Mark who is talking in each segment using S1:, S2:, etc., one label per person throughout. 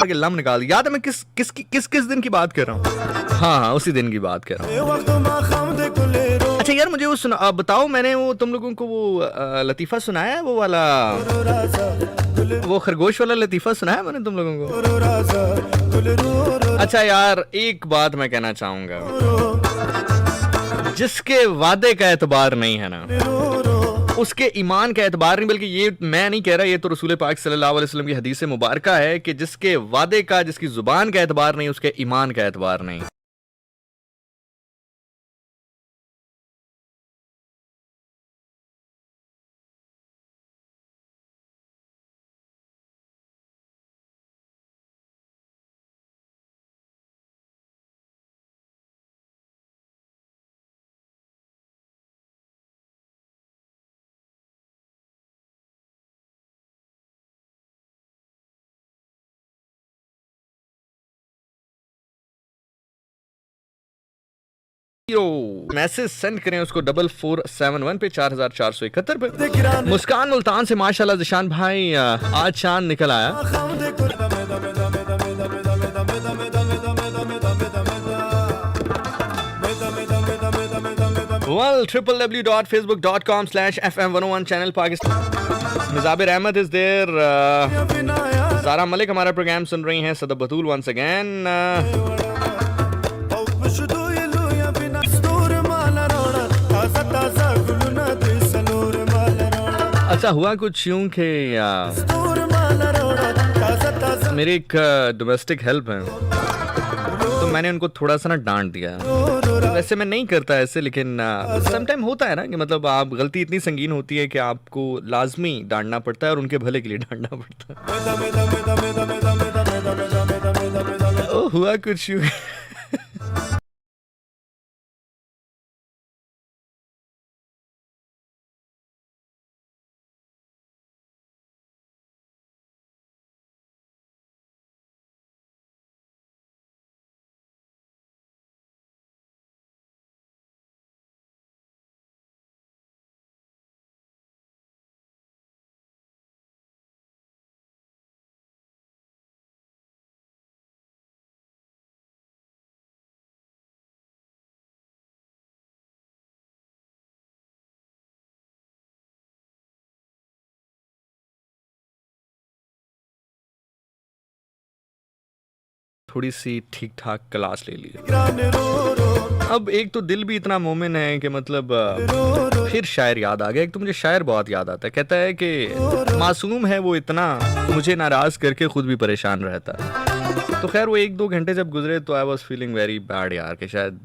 S1: के लम निकाल दिया। याद है मैं किस दिन की बात कर रहा हूँ? हाँ, उसी दिन की बात कर रहा हूँ। अच्छा यार, मुझे वो सुना बताओ, मैंने वो तुम लोगों को वो लतीफ़ा सुनाया है, वो वाला, वो खरगोश वाला लतीफ़ा सुनाया मैंने तुम लोगों को? अच्छा यार, एक बात मैं कहना चाहूँगा, जिसके वादे का एतबार नहीं है ना, उसके ईमान का एतबार नहीं। बल्कि ये मैं नहीं कह रहा, ये तो रसूल पाक सल्लल्लाहु अलैहि वसल्लम की हदीस मुबारका है कि जिसके वादे का, जिसकी जुबान का एतबार नहीं, उसके ईमान का एतबार नहीं। मैसेज सेंड करें उसको 4471 पे 4471 पे। मुस्कान मुल्तान से माशाल्लाह जिशान भाई आज चांद निकल आया। www.facebook.com/fm101 channel Pakistan. Mizabir Ahmed is there. Zara Malik हमारा प्रोग्राम सुन रही हैं। Sadab Batool once again. अच्छा हुआ कुछ यूं कि मेरी एक डोमेस्टिक हेल्प है, तो मैंने उनको थोड़ा सा ना डांट दिया। वैसे मैं नहीं करता ऐसे, लेकिन समटाइम होता है ना कि मतलब आप गलती इतनी संगीन होती है कि आपको लाजमी डांटना पड़ता है और उनके भले के लिए डांटना पड़ता है। ओ हुआ कुछ यूं थोड़ी सी ठीक ठाक क्लास ले ली। अब एक तो दिल भी इतना मोमिन है कि मतलब फिर शायर याद आ गया। एक तो मुझे शायर बहुत याद आता है, कहता है कि मासूम है वो इतना, मुझे नाराज करके खुद भी परेशान रहता है। तो खैर वो 1-2 घंटे जब गुजरे तो I was feeling very bad यार, कि शायद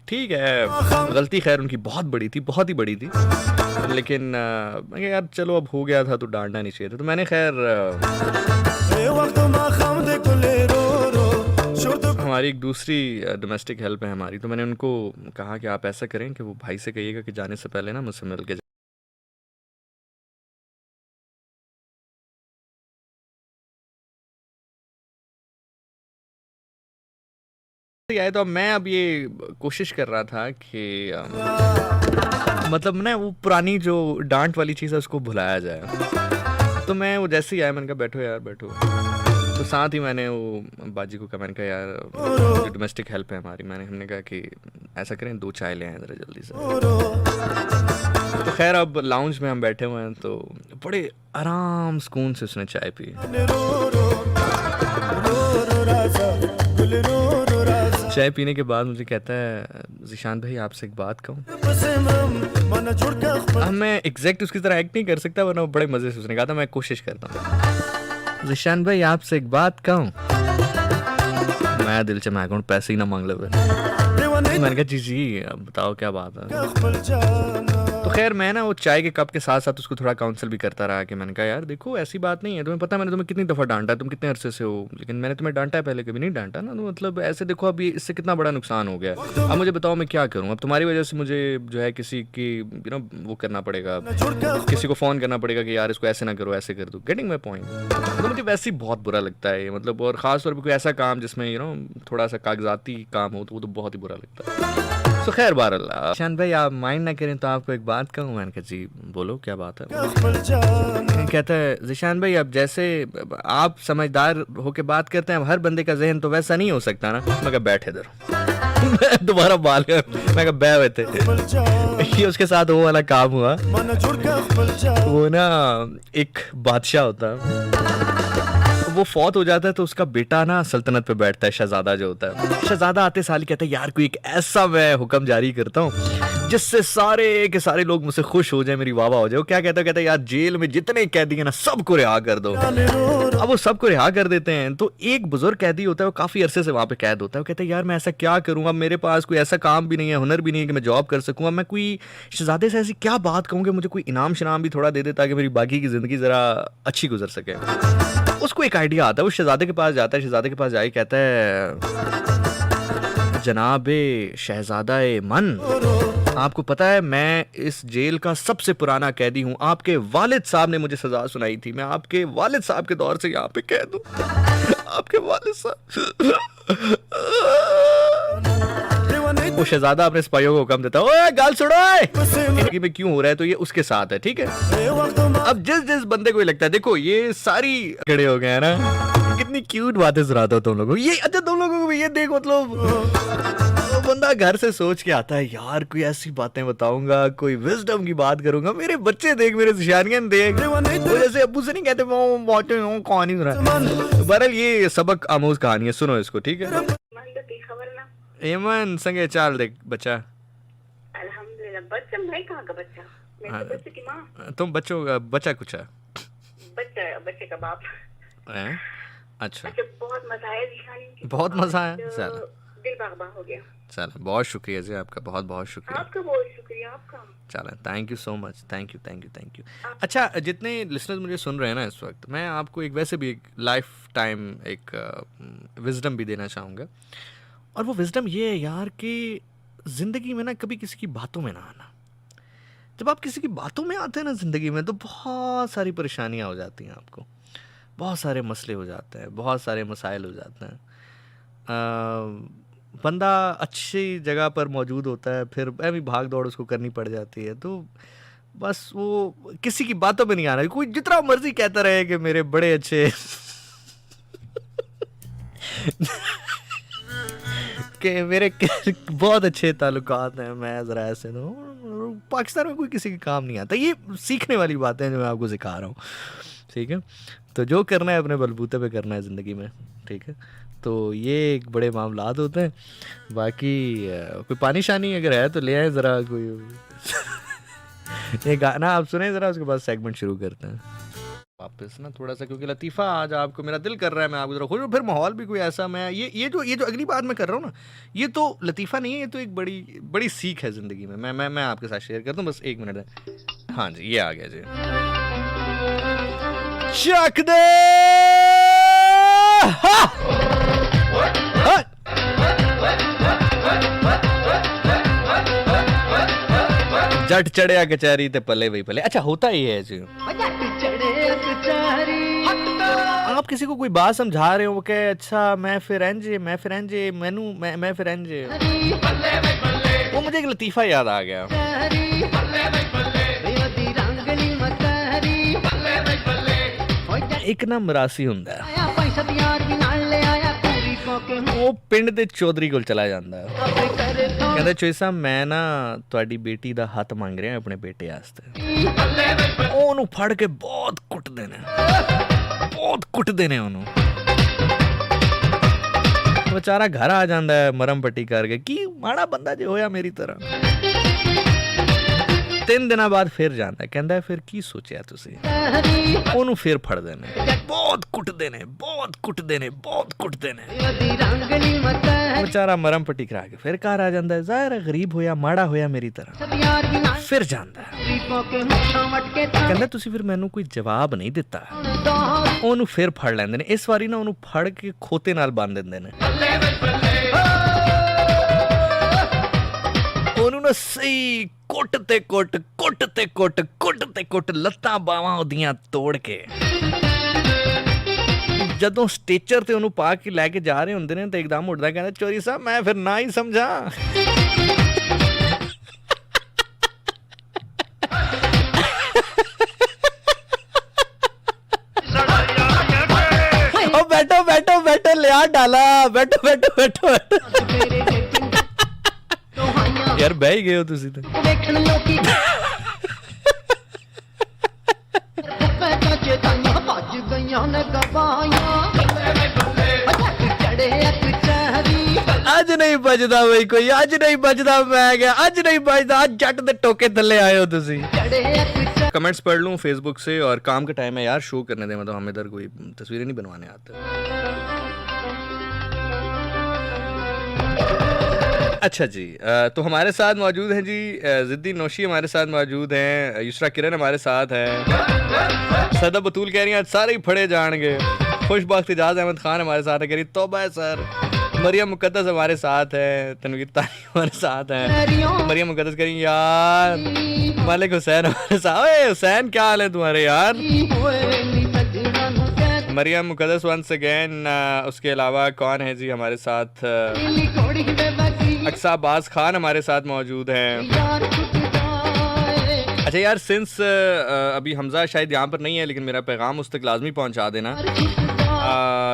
S1: ठीक है गलती खैर उनकी बहुत बड़ी थी, बहुत ही बड़ी थी, लेकिन यार चलो अब हो गया था तो डांटना नहीं चाहिए था। तो मैंने खैर हमारी एक दूसरी डोमेस्टिक हेल्प है हमारी, तो मैंने उनको कहा कि आप ऐसा करें कि वो भाई से कहिएगा कि जाने से पहले ना मुझसे मिल के आए। तो अब मैं अब ये कोशिश कर रहा था कि मतलब ना वो पुरानी जो डांट वाली चीज़ है उसको भुलाया जाए। तो मैं वो जैसे ही आया मैंने कहा बैठो यार बैठो। तो साथ ही मैंने वो बाजी को कहा, मैंने कहा यार जो डोमेस्टिक हेल्प है हमारी, हमने कहा कि ऐसा करें 2 चाय ले आए ज़रा जल्दी से। तो खैर अब लाउंज में हम बैठे हुए हैं, तो बड़े आराम सुकून से उसने चाय पी। चाय पीने के बाद मुझे कहता है, ज़ीशान भाई आपसे एक बात कहूँ। मैं एग्जैक्ट उसकी तरह एक्ट नहीं कर सकता, वरना वो बड़े मज़े से उसने कहा था, मैं कोशिश करता हूँ। ज़ीशान भाई आपसे एक बात कहूँ। मैं दिल से मैं पैसे ही ना मांग ले। मैंने कहा जी बताओ क्या बात है। तो खैर मैं ना वो चाय के कप के साथ साथ उसको थोड़ा काउंसिल भी करता रहा कि मैंने कहा यार देखो ऐसी बात नहीं है, तुम्हें पता है मैंने तुम्हें कितनी दफ़ा डांटा है, तुम कितने अरसे से हो, लेकिन मैंने तुम्हें डांटा है पहले, कभी नहीं डांटा ना। तो मतलब ऐसे देखो अब ये इससे कितना बड़ा नुकसान हो गया। अब मुझे बताओ मैं क्या करूँ, अब तुम्हारी वजह से मुझे जो है किसी की वो करना पड़ेगा, किसी को फ़ोन करना पड़ेगा कि यार इसको ऐसे ना करो ऐसे कर दो। Getting my point. तो मुझे वैसे ही बहुत बुरा लगता है मतलब, और ख़ास तौर पर कोई ऐसा काम जिसमें थोड़ा सा कागजाती काम हो तो वो तो बहुत ही बुरा लगता है। तो खैर बहरहाल ईशान भाई आप माइंड ना करें तो आपको एक बात कहूँ। मैंने कहा जी बोलो क्या बात है। कहता है ज़ीशान भाई अब जैसे आप समझदार होके बात करते हैं, अब हर बंदे का जहन तो वैसा नहीं हो सकता ना। मैं कहा बैठे इधर दोबारा बाल कर। मैं कहा बै हुए थे ये उसके साथ वो वाला काम हुआ। वो ना एक बादशाह होता है, वो फौत हो जाता है तो उसका बेटा ना सल्तनत पे बैठता है, शहजादा जो होता है। शहजादा आते साल कहता है यार कोई एक ऐसा मैं हुक्म जारी करता हूँ जिससे सारे के सारे लोग मुझसे खुश हो जाए, मेरी वाह वाह हो जाए। वो क्या कहता है, कहता है यार जेल में जितने कैदी हैं ना सबको रिहा कर दो। अब वो सबको रिहा कर देते हैं तो एक बुजुर्ग कैदी होता है, वो काफी अरसे से वहां पे कैद होता है। वो कहता है यार मैं ऐसा क्या करूंगा, मेरे पास कोई ऐसा काम भी नहीं है, हुनर भी नहीं है कि मैं जॉब कर सकूँ। मैं कोई शहजादे से ऐसी क्या बात कहूँ कि मुझे कोई इनाम शनाम भी थोड़ा दे दे ताकि मेरी बाकी की जिंदगी जरा अच्छी गुजर सके। उसको एक आइडिया आता है, वो शहजादे के पास जाता है। शहजादे के पास जाके कहता है जनाबे शहजादा मन, आपको पता है मैं इस जेल का सबसे पुराना कैदी हूँ। आपके वालिद साहब ने मुझे सजा सुनाई थी, मैं आपके वालिद साहब के दौर से यहाँ पे कैद हूँ। आपके वालिद साहब। वो शहजादा अपने सिपाहियों को हुक्म देता है, ओए गाल सुनो इनकी में क्यों हो रहा है, तो ये उसके साथ है, ठीक है। अब जिस जिस बंदे को लगता है देखो ये सारी खड़े हो गए हैं ना, कितनी क्यूट बातें सुनाता हो तुम लोगों को ये। अच्छा तुम लोगों को भी ये देख मतलब बंदा घर से सोच के आता है यार कोई ऐसी बातें बताऊंगा, कोई विजडम की बात करूंगा, मेरे बच्चे देख, मेरे जिशानियन देख, वो जैसे अब्बू से नहीं कहते वो बातें वो कहानी सुना। बहरहाल ये सबक आमोज कहानी है, सुनो इसको, ठीक है। एमन संगे चाल देख बच्चा।
S2: अल्हम्दुलिल्लाह बच्चा भाई कहाँ का बच्चा? मैं तो बच्चे की माँ।
S1: तुम बच्चों का बच्चा कुछ है?
S2: बच्चे का बाप।
S1: अच्छा
S2: बहुत मजा आया जी,
S1: बहुत मजा आया।
S2: चलो दिल बागबा हो गया।
S1: चलो बहुत शुक्रिया जी आपका, बहुत बहुत शुक्रिया
S2: आपका, बहुत शुक्रिया आपका।
S1: चलो thank you so much, thank you thank you thank you. अच्छा जितने लिसनर्स मुझे सुन रहे हैं ना इस वक्त, मैं आपको एक वैसे भी एक लाइफ टाइम एक विजडम भी देना चाहूँगा। और वो विजडम ये है यार कि ज़िंदगी में ना कभी किसी की बातों में ना आना। जब आप किसी की बातों में आते हैं ना ज़िंदगी में तो बहुत सारी परेशानियाँ हो जाती हैं आपको, बहुत सारे मसले हो जाते हैं, बहुत सारे मसाइल हो जाते हैं। बंदा अच्छी जगह पर मौजूद होता है, फिर भी भाग दौड़ उसको करनी पड़ जाती है। तो बस वो किसी की बातों में नहीं आना। कोई जितना मर्जी कहता रहे कि मेरे बड़े अच्छे कि मेरे बहुत अच्छे ताल्लुकात हैं, मैं ज़रा ऐसे तो पाकिस्तान में कोई किसी के काम नहीं आता। ये सीखने वाली बातें हैं जो मैं आपको सिखा रहा हूँ, ठीक है। तो जो करना है अपने बलबूते पे करना है ज़िंदगी में, ठीक है। तो ये एक बड़े मामलात होते हैं। बाकी कोई पानी शानी अगर है तो ले आए ज़रा कोई ये गाना आप सुने ज़रा, उसके बाद सेगमेंट शुरू करते हैं वापस ना थोड़ा सा, क्योंकि लतीफ़ा आज आपको मेरा दिल कर रहा है मैं आपको ज़रा खुश हूँ। फिर माहौल भी कोई ऐसा, मैं ये जो अगली बात मैं कर रहा हूँ ना, ये तो लतीफ़ा नहीं है, ये तो एक बड़ी सीख है ज़िंदगी में। मैं आपके साथ शेयर करता हूँ, बस एक मिनट है। हाँ जी ये आ गया जी, चक दे जट चढ़िया कचहरी ते पले वही पले। अच्छा होता ही है जी, आप किसी को कोई बात समझा रहे हो, वो कहे अच्छा मैं फिर एंजे मैं फिर एंजे, वो मुझे एक लतीफ़ा याद आ गया। एक ना मरासी हुंदा है, वो पिंड दे चौधरी कोल चला जांदा है, कहंदा चोई साहब मैं ना तुहाडी बेटी दा हत्थ मंग रहा अपने बेटे वास्ते। ओनू फड़ के बहुत कुटदे ने ओनू। बेचारा घर आ जांदा है मरम पट्टी करके, की माड़ा बंदा जे होया मेरी तरह। 3 दिनों बाद फिर जाता है, कहता है फिर की सोचा तुसी? ओनू फिर फड़ देने, बहुत कुटदे ने। बेचारा मरम पट्टी करा के फिर घर आ जाता है, ज़ाहिर गरीब होया माड़ा होया मेरी तरह। फिर जाता है, कहता तुसी फिर मैनू कोई जवाब नहीं दिता। ओनू फिर फड़ लेंदे ने, इस बारी ना ओनू फड़ के खोते नाल बांध देंदे ने। ओनू ना सही कुट ते कुट लत्तां बावां ओदियां तोड़ के जदों स्टेचर ते ओनू पा के लैके जा रहे हुंदे ने ते एकदम उठदा, कहंदा चोरी साहब मैं फिर ना ही समझा। हाथ डाला, बैठो बैठो बैठो बैठो। यार बह ही गए हो तुसी तो। अज नहीं बजदा भाई कोई, अज नहीं बजदा, मैं गया अज नहीं बजदा, अज जट दे टोके थल्ले आए हो तुसी। कमेंट्स पढ़ लूं फेसबुक से, और काम का टाइम है यार, शो करने दे, मतलब हमें इधर कोई तस्वीरें नहीं बनवाने आते। अच्छा जी, तो हमारे साथ मौजूद हैं जी जिद्दी नौशी, हमारे साथ मौजूद हैं युसरा किरण, हमारे साथ हैं सदा बतूल, कह रही हैं आज सारे ही फड़े जाएंगे। खुशबख्त इजाज़ अहमद खान हमारे साथ है, कह रही तौबा है सर। मरियम मुकद्दस हमारे साथ है, तनवीर तानी हमारे साथ है। मरियम मुकद्दस कह रही यार, मालिक हुसैन हमारे साथ। ओए हुसैन क्या हाल है तुम्हारे यार? Maryam Muqaddas once again. उसके अलावा कौन है जी हमारे साथ? अक्सा अब्बास खान हमारे साथ मौजूद हैं। अच्छा यार, सिंस अभी हमजा शायद यहाँ पर नहीं है, लेकिन मेरा पैगाम उस तक लाजमी पहुँचा देना।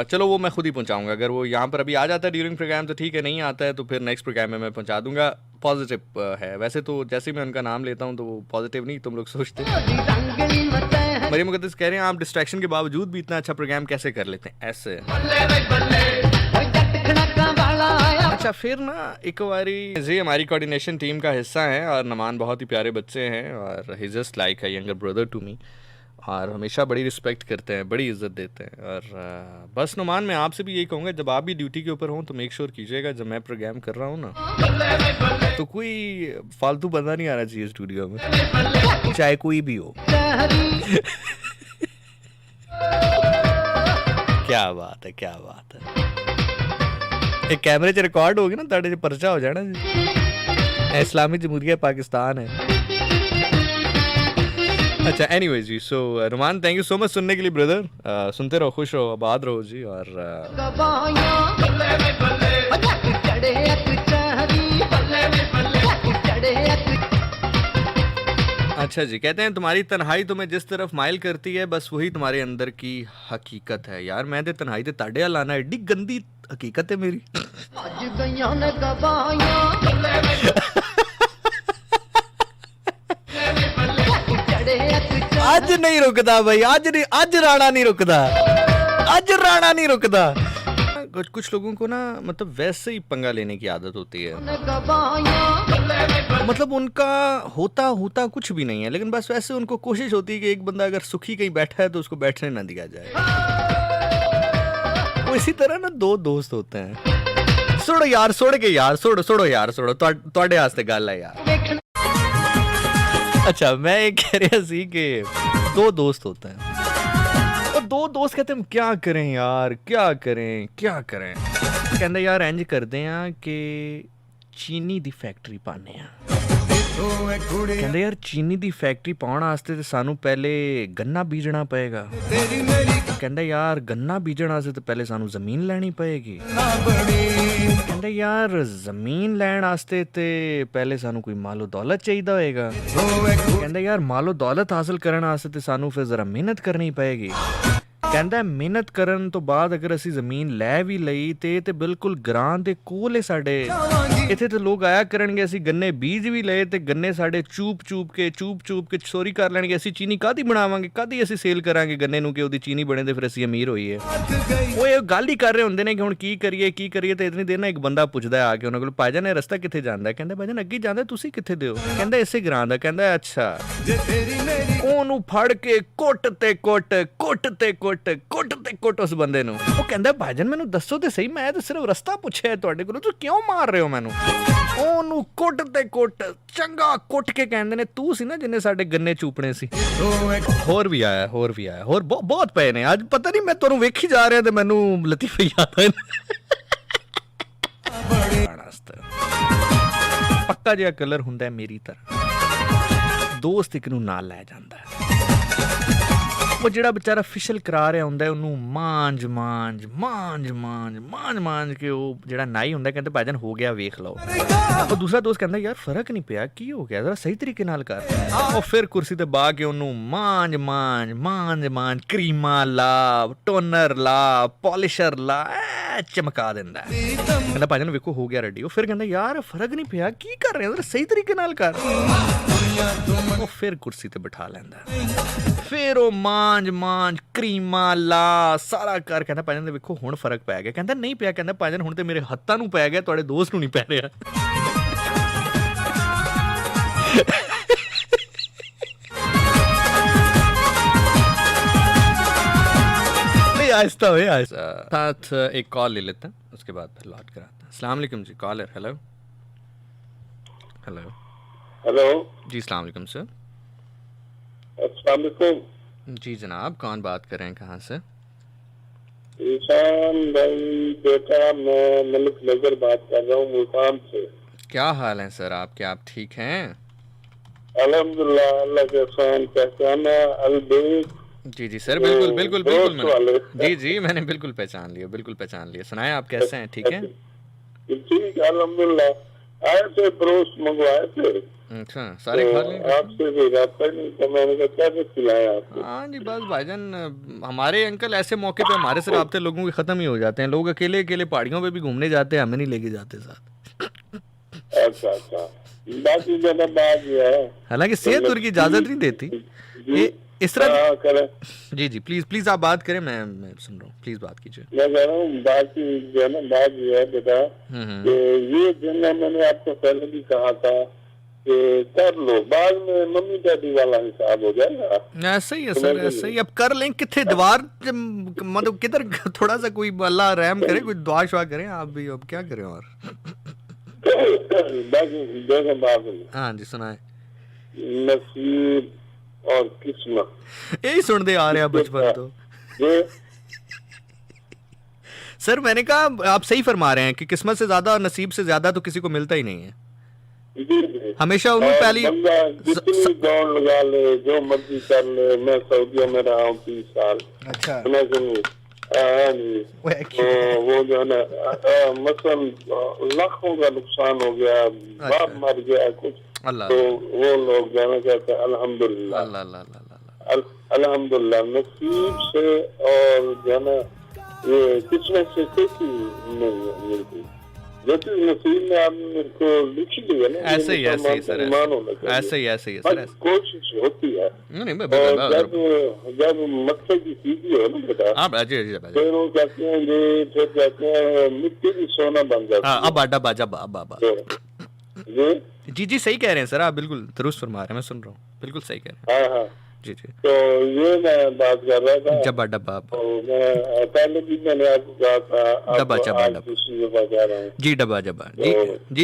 S1: चलो वो मैं खुद ही पहुँचाऊँगा, अगर वो यहाँ पर अभी आ जाता है ड्यूरिंग प्रोग्राम तो ठीक है, नहीं आता है तो फिर नेक्स्ट प्रोग्राम में मैं पहुँचा दूँगा। पॉजिटिव है वैसे तो, जैसे मैं उनका नाम लेता हूँ तो वो पॉजिटिव नहीं तुम लोग सोचते। मरियम मुकद्दस कह रहे हैं आप डिस्ट्रैक्शन के बावजूद भी इतना अच्छा प्रोग्राम कैसे कर लेते हैं? ऐसे अच्छा, फिर ना एक बारी जी हमारी कोऑर्डिनेशन टीम का हिस्सा है, और नमान बहुत ही प्यारे बच्चे हैं, और he just like a younger brother to me, और हमेशा बड़ी रिस्पेक्ट करते हैं, बड़ी इज्जत देते हैं। और बस नुमान, मैं आपसे भी यही कहूँगा, जब आप भी ड्यूटी के ऊपर हों तो मेक श्योर कीजिएगा जब मैं प्रोग्राम कर रहा हूँ ना, तो कोई फालतू बंदा नहीं आना चाहिए स्टूडियो में, चाहे कोई भी हो। क्या बात है, क्या बात है। एक कैमरे च रिकॉर्ड होगी ना, ताड़े च परचा हो जाना जी। इस्लामी जमहूरिया पाकिस्तान है। अच्छा एनीवेज जी, so Ruman thank you so much सुनने के लिए ब्रदर। सुनते रहो, खुश रहो, आबाद रहो जी। और अच्छा जी, कहते हैं तुम्हारी तन्हाई तुम्हें जिस तरफ माइल करती है, बस वही तुम्हारे अंदर की हकीकत है। यार मैं ते तन्हाई ते ताड़े लाना, एडी गंदी हकीकत है मेरी। आज नहीं रुकदा भाई, आज नहीं, आज राणा नहीं रुकदा, आज राणा नहीं रुकदा। कुछ लोगों को ना मतलब वैसे ही पंगा लेने की आदत होती है, मतलब उनका होता कुछ भी नहीं है, लेकिन बस वैसे उनको कोशिश होती है कि एक बंदा अगर सुखी कहीं बैठा है तो उसको बैठने ना दिया जाए। वो इसी तरह ना दो दोस्त होते हैं, छोड़ो यार, छोड़ के यार, छोड़ो यार, छोड़ो ਤੁਹਾਡੇ वास्ते गल है यार। अच्छा मैं ये कह रहा सी कि दो दोस्त होते हैं, और दो दोस्त कहते हैं क्या करें यार, क्या करें कहते यार इंज करते हैं कि चीनी दी फैक्ट्री पाने हैं। कहते यार चीनी दी फैक्ट्री पाने वास्ते ते सानू पहले गन्ना बीजना पएगा। कहते यार गन्ना बीजण वास्ते तो पहले सानू जमीन लैनी पएगी। कहते यार जमीन लैण वास्ते ते पहले सानू कोई मालो दौलत चाहिदा होएगा। कहते यार मालो दौलत हासिल करने वास्ते ते सानू फिर जरा मेहनत करनी पएगी। कहता है मेहनत करन तो बाद अगर असी जमीन लै भी लई ते बिल्कुल ग्रां दे कोल है साडे, इत्थे ते लोग आया करनगे, असी गन्ने बीज भी लए ते गन्ने साडे चूप चूप के चोरी कर लैणगे। असी चीनी कादी बनावांगे, कादी असी सेल करांगे गन्ने नूं कि ओदी चीनी बने ते फिर असी अमीर होईए। वो ये गल ही कर रहे होंदे ने कि हुण की करिए ते इतनी देर ना एक बंदा पुछदा है आके उन्हां कोल, भाईजान ये रस्ता कित्थे जांदा है? कहंदा भाईजान अग्गे जांदा, तुसी कित्थे दे हो? कहंदा इसे ग्रां दा। कहंदा अच्छा, ओनू फड़ के कुट ते कुट उस बंदे नूं। वो कहंदा भाईजान मैनू दसो ते सही, मैं तो सिर्फ रस्ता पुछया तुहाडे कोलों, तुसीं क्यों मार रहे हो मैनू? ओनू कुट ते कुट चंगा कुट के कहंदे ने तू सी ना जिन्ने साडे गन्ने चूपने सी। होर भी आया होर बहुत पे ने। आज पता नहीं मैं तुहानू वेखी जा रहा ते मैनू लतीफे याद आए। पक्का जिहा कलर हुंदा है मेरी तरह, दोस्त एक नूं नाल लै जांदा है। ਉਹ ਜਿਹੜਾ ਵਿਚਾਰਾ ਫਿਸ਼ਲ ਕਰਾ ਰਿਹਾ ਹੁੰਦਾ ਉਹਨੂੰ ਮਾਂਜ ਕੇ ਉਹ ਜਿਹੜਾ ਨਾਈ ਹੁੰਦਾ ਕਹਿੰਦਾ ਭਾਜਨ ਹੋ ਗਿਆ ਵੇਖ ਲਓ। ਉਹ ਦੂਸਰਾ ਦੋਸਤ ਕਹਿੰਦਾ ਯਾਰ ਫਰਕ ਨਹੀਂ ਪਿਆ ਕੀ ਹੋ ਗਿਆ ਜ਼ਰਾ ਸਹੀ ਤਰੀਕੇ ਨਾਲ ਕਰ। ਉਹ ਫਿਰ ਕੁਰਸੀ ਤੇ ਬਾ ਕੇ ਉਹਨੂੰ ਮਾਂਜ ਕਰੀਮਾਂ ਲਾ, ਟੋਨਰ ਲਾ, ਪੋਲਿਸ਼ਰ ਲਾ, ਚਮਕਾ ਦਿੰਦਾ। ਕਹਿੰਦਾ ਭਾਜਨ ਵੇਖੋ ਹੋ ਗਿਆ ਰੈਡੀ। ਉਹ ਫਿਰ ਕਹਿੰਦਾ ਯਾਰ ਫਰਕ ਨਹੀਂ ਪਿਆ ਕੀ ਕਰ ਰਹੇ ਹੋ ਜ਼ਰਾ ਸਹੀ ਤਰੀਕੇ ਨਾਲ ਕਰ। ਉਹ ਫਿਰ ਕੁਰਸੀ ਤੇ ਬਿਠਾ ਲੈਂਦਾ। ਫਿਰ ਉਹ ਮਾਂਜ ਕਰੀਮਾਂ ਲਾ ਸਾਰਾ ਕਰ। ਕਹਿੰਦਾ ਭਾਜਨ ਵੇਖੋ ਹੁਣ ਫਰਕ ਪੈ ਗਿਆ। ਕਹਿੰਦਾ ਨਹੀਂ ਪਿਆ। ਕਹਿੰਦਾ ਭਾਜਨ ਹੁਣ ਤੇ ਮੇਰੇ ਹੱਥਾਂ ਨੂੰ ਪੈ ਗਿਆ ਤੁਹਾਡੇ ਦੋਸਤ ਨੂੰ ਨਹੀਂ ਪੈ ਰਿਹਾ। आहिस्ता हुए आहिस्ता। साथ एक कॉल ले लेते हैं उसके बाद फिर लौट कर आते हैं। अस्सलाम वालेकुम जी कॉलर। हेलो जी अस्सलाम वालेकुम सर।
S3: अस्सलाम वालेकुम
S1: जी जनाब कौन बात कर रहे हैं कहाँ से?
S3: ईशान भाई बेटा मैं मलिक नजर बात कर रहा हूँ मुल्तान से।
S1: क्या हाल है सर आपके? आप ठीक हैं?
S3: अल्हम्दुलिल्लाह अल्लाह के एहसान। पहचाना अलबेक?
S1: जी सर बिल्कुल जी मैंने बिल्कुल पहचान लिया। सुनाए आप कैसे हैं? ठीक हैं?
S3: ठीक अल्हम्दुलिल्लाह। आए थे ब्रोस्ट मंगवाए थे।
S1: अच्छा सारे खा लिए?
S3: आपसे भी रब्ता नहीं था मैंने कहा क्या खिलाया आपको?
S1: हाँ जी बस भाईजान हमारे अंकल ऐसे मौके पे हमारे से राब्ते लोगों के खत्म ही हो जाते हैं। लोग अकेले पहाड़ियों पे भी घूमने जाते हैं, हमें नहीं लेके जाते साथ।
S3: अच्छा बाकी ज्यादा बात ये है
S1: हालांकि सेहत उनकी इजाजत नहीं देती इस तरह। जी प्लीज आप बात करें, मैं सुन रहा हूँ, प्लीज बात कीजिए।
S3: मैं कह रहा हूँ बात ये है बेटा कि ये जो मैंने आपको पहले भी कहा था कि कर लो, बाद में मम्मी डैडी वाला हिसाब हो जाएगा।
S1: ऐसा ही है सर, ऐसा ही। अब कर लें कितने दीवार मतलब किधर थोड़ा सा कोई अल्लाह रहम करे, कोई दुआ शुआ करें आप भी। अब क्या करें और हाँ जी सुनाए।
S3: नसीब और किस्मत
S1: यही सुनते आ रहे हैं बचपन तो। सर मैंने कहा आप सही फरमा रहे हैं कि किस्मत से ज्यादा और नसीब से ज्यादा तो किसी को मिलता ही नहीं है। हमेशा उन्होंने पहली
S3: जितनी दौड़ लगा ले जो मर्जी कर ले। मैं सऊदीया में रहा हूँ 30 साल।
S1: अच्छा
S3: वो जो है ना मसलन लाखों का नुकसान हो गया, बाप मर गया कुछ, तो वो लोग जाना चाहते हैं अल्हम्दुलिल्लाह नसीब से और जाना ये किस्मत से किसी नहीं मिलती। जो चीज नसीब में आपने को लिखी दी है ना
S1: ऐसे ही सर, ऐसे ही सर
S3: कोशिश होती है। जब मत्थे की सीधी हो ना बेटा फिर वो कहते हैं ये फिर कहते हैं मिट्टी की सोना बन जाती है।
S1: जी सही कह रहे हैं सर आप, बिल्कुल दुरुस्त फरमा रहे हैं, मैं सुन रहा हूँ, बिल्कुल सही कह रहे हैं।
S3: हाँ
S1: जी
S3: तो ये मैं बात कर रहा था
S1: डब्बा
S3: तो मैं पहले भी मैंने आपको कहा था
S1: डब्बा जी डब्बा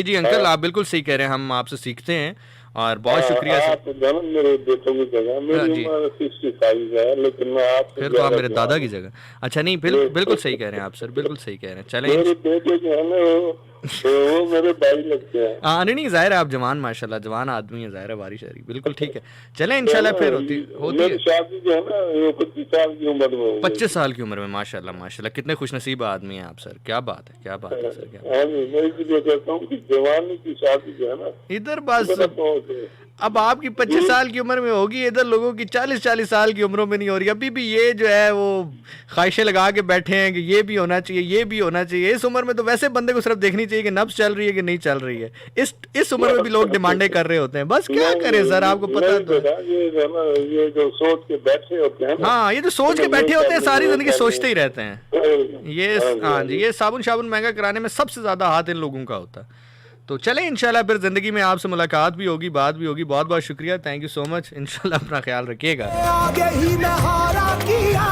S1: जी अंकल आप बिल्कुल सही कह रहे हैं, हम आपसे सीखते हैं और बहुत शुक्रिया सर।
S3: मेरे बेटों की जगह मेरी उम्र 65 है लेकिन मैं आपसे
S1: फिर तो आप मेरे दादा की जगह। अच्छा नहीं बिल्कुल सही कह रहे हैं आप सर, बिल्कुल सही कह रहे हैं। चलें
S3: मेरे बेटे जो है ना वो मेरे भाई लगते हैं।
S1: हाँ नहीं जाहिर है आप जवान माशाल्लाह जवान आदमी है, जाहिर है बारिश आ रही, बिल्कुल ठीक है। चलें इंशाल्लाह फिर होती है
S3: शादी जो है ना 25 साल की उम्र में
S1: 25 साल की उम्र में माशाल्लाह कितने खुशनसीब आदमी हैं आप सर। क्या बात है सर क्या
S3: मैं कहता हूँ कि जवानी की शादी जो है ना
S1: इधर बस अब आपकी 25 साल की उम्र में होगी, इधर लोगों की 40 साल की उम्रों में नहीं हो रही। अभी भी ये जो है वो ख्वाहिशें लगा के बैठे हैं कि ये भी होना चाहिए ये भी होना चाहिए। इस उम्र में तो वैसे बंदे को सिर्फ देखनी चाहिए कि नब्ज चल रही है कि नहीं चल रही है। इस उम्र में भी लोग डिमांडें कर रहे होते हैं। बस क्या करें सर, आपको पता है
S3: ये जो सोच के बैठे होते हैं।
S1: हाँ ये जो सोच के बैठे होते हैं सारी जिंदगी सोचते ही रहते हैं। ये हाँ जी ये साबुन महंगा कराने में सबसे ज्यादा हाथ इन लोगों का होता है। तो चलें इंशाल्लाह फिर जिंदगी में आपसे मुलाकात भी होगी, बात भी होगी। बहुत बहुत शुक्रिया, थैंक यू सो मच। इंशाल्लाह अपना ख्याल रखिएगा।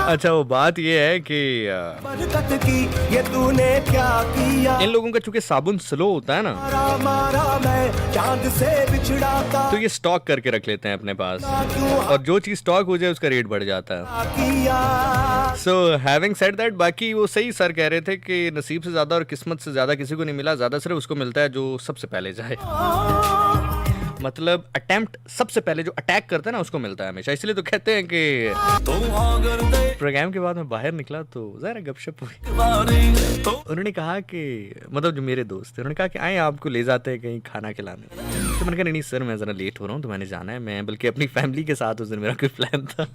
S1: अच्छा वो बात ये है कि
S4: ये तूने क्या किया?
S1: इन लोगों का चूंकि साबुन स्लो होता है ना
S4: से बिछड़ा
S1: तो ये स्टॉक करके रख लेते हैं अपने पास और जो चीज स्टॉक हो जाए उसका रेट बढ़ जाता है। सो हैविंग सेड दैट बाकी वो सही सर कह रहे थे कि नसीब से ज्यादा और किस्मत से ज्यादा किसी को नहीं मिला, ज्यादा सिर्फ उसको मिलता है जो सबसे पहले जाए। मतलब अटेम्प्ट सबसे पहले जो अटैक करता है ना उसको मिलता है हमेशा, इसलिए तो कहते हैं कि प्रोग्राम के बाद मैं बाहर निकला तो ज़रा गपशप हुई। उन्होंने कहा कि मतलब जो मेरे दोस्त थे उन्होंने कहा कि आए आपको ले जाते हैं कहीं खाना खिलाने। तो मैंने कहा नहीं सर मैं ज़रा लेट हो रहा हूँ तो मैंने जाना है, मैं बल्कि अपनी फैमिली के साथ उस दिन मेरा कोई प्लान था।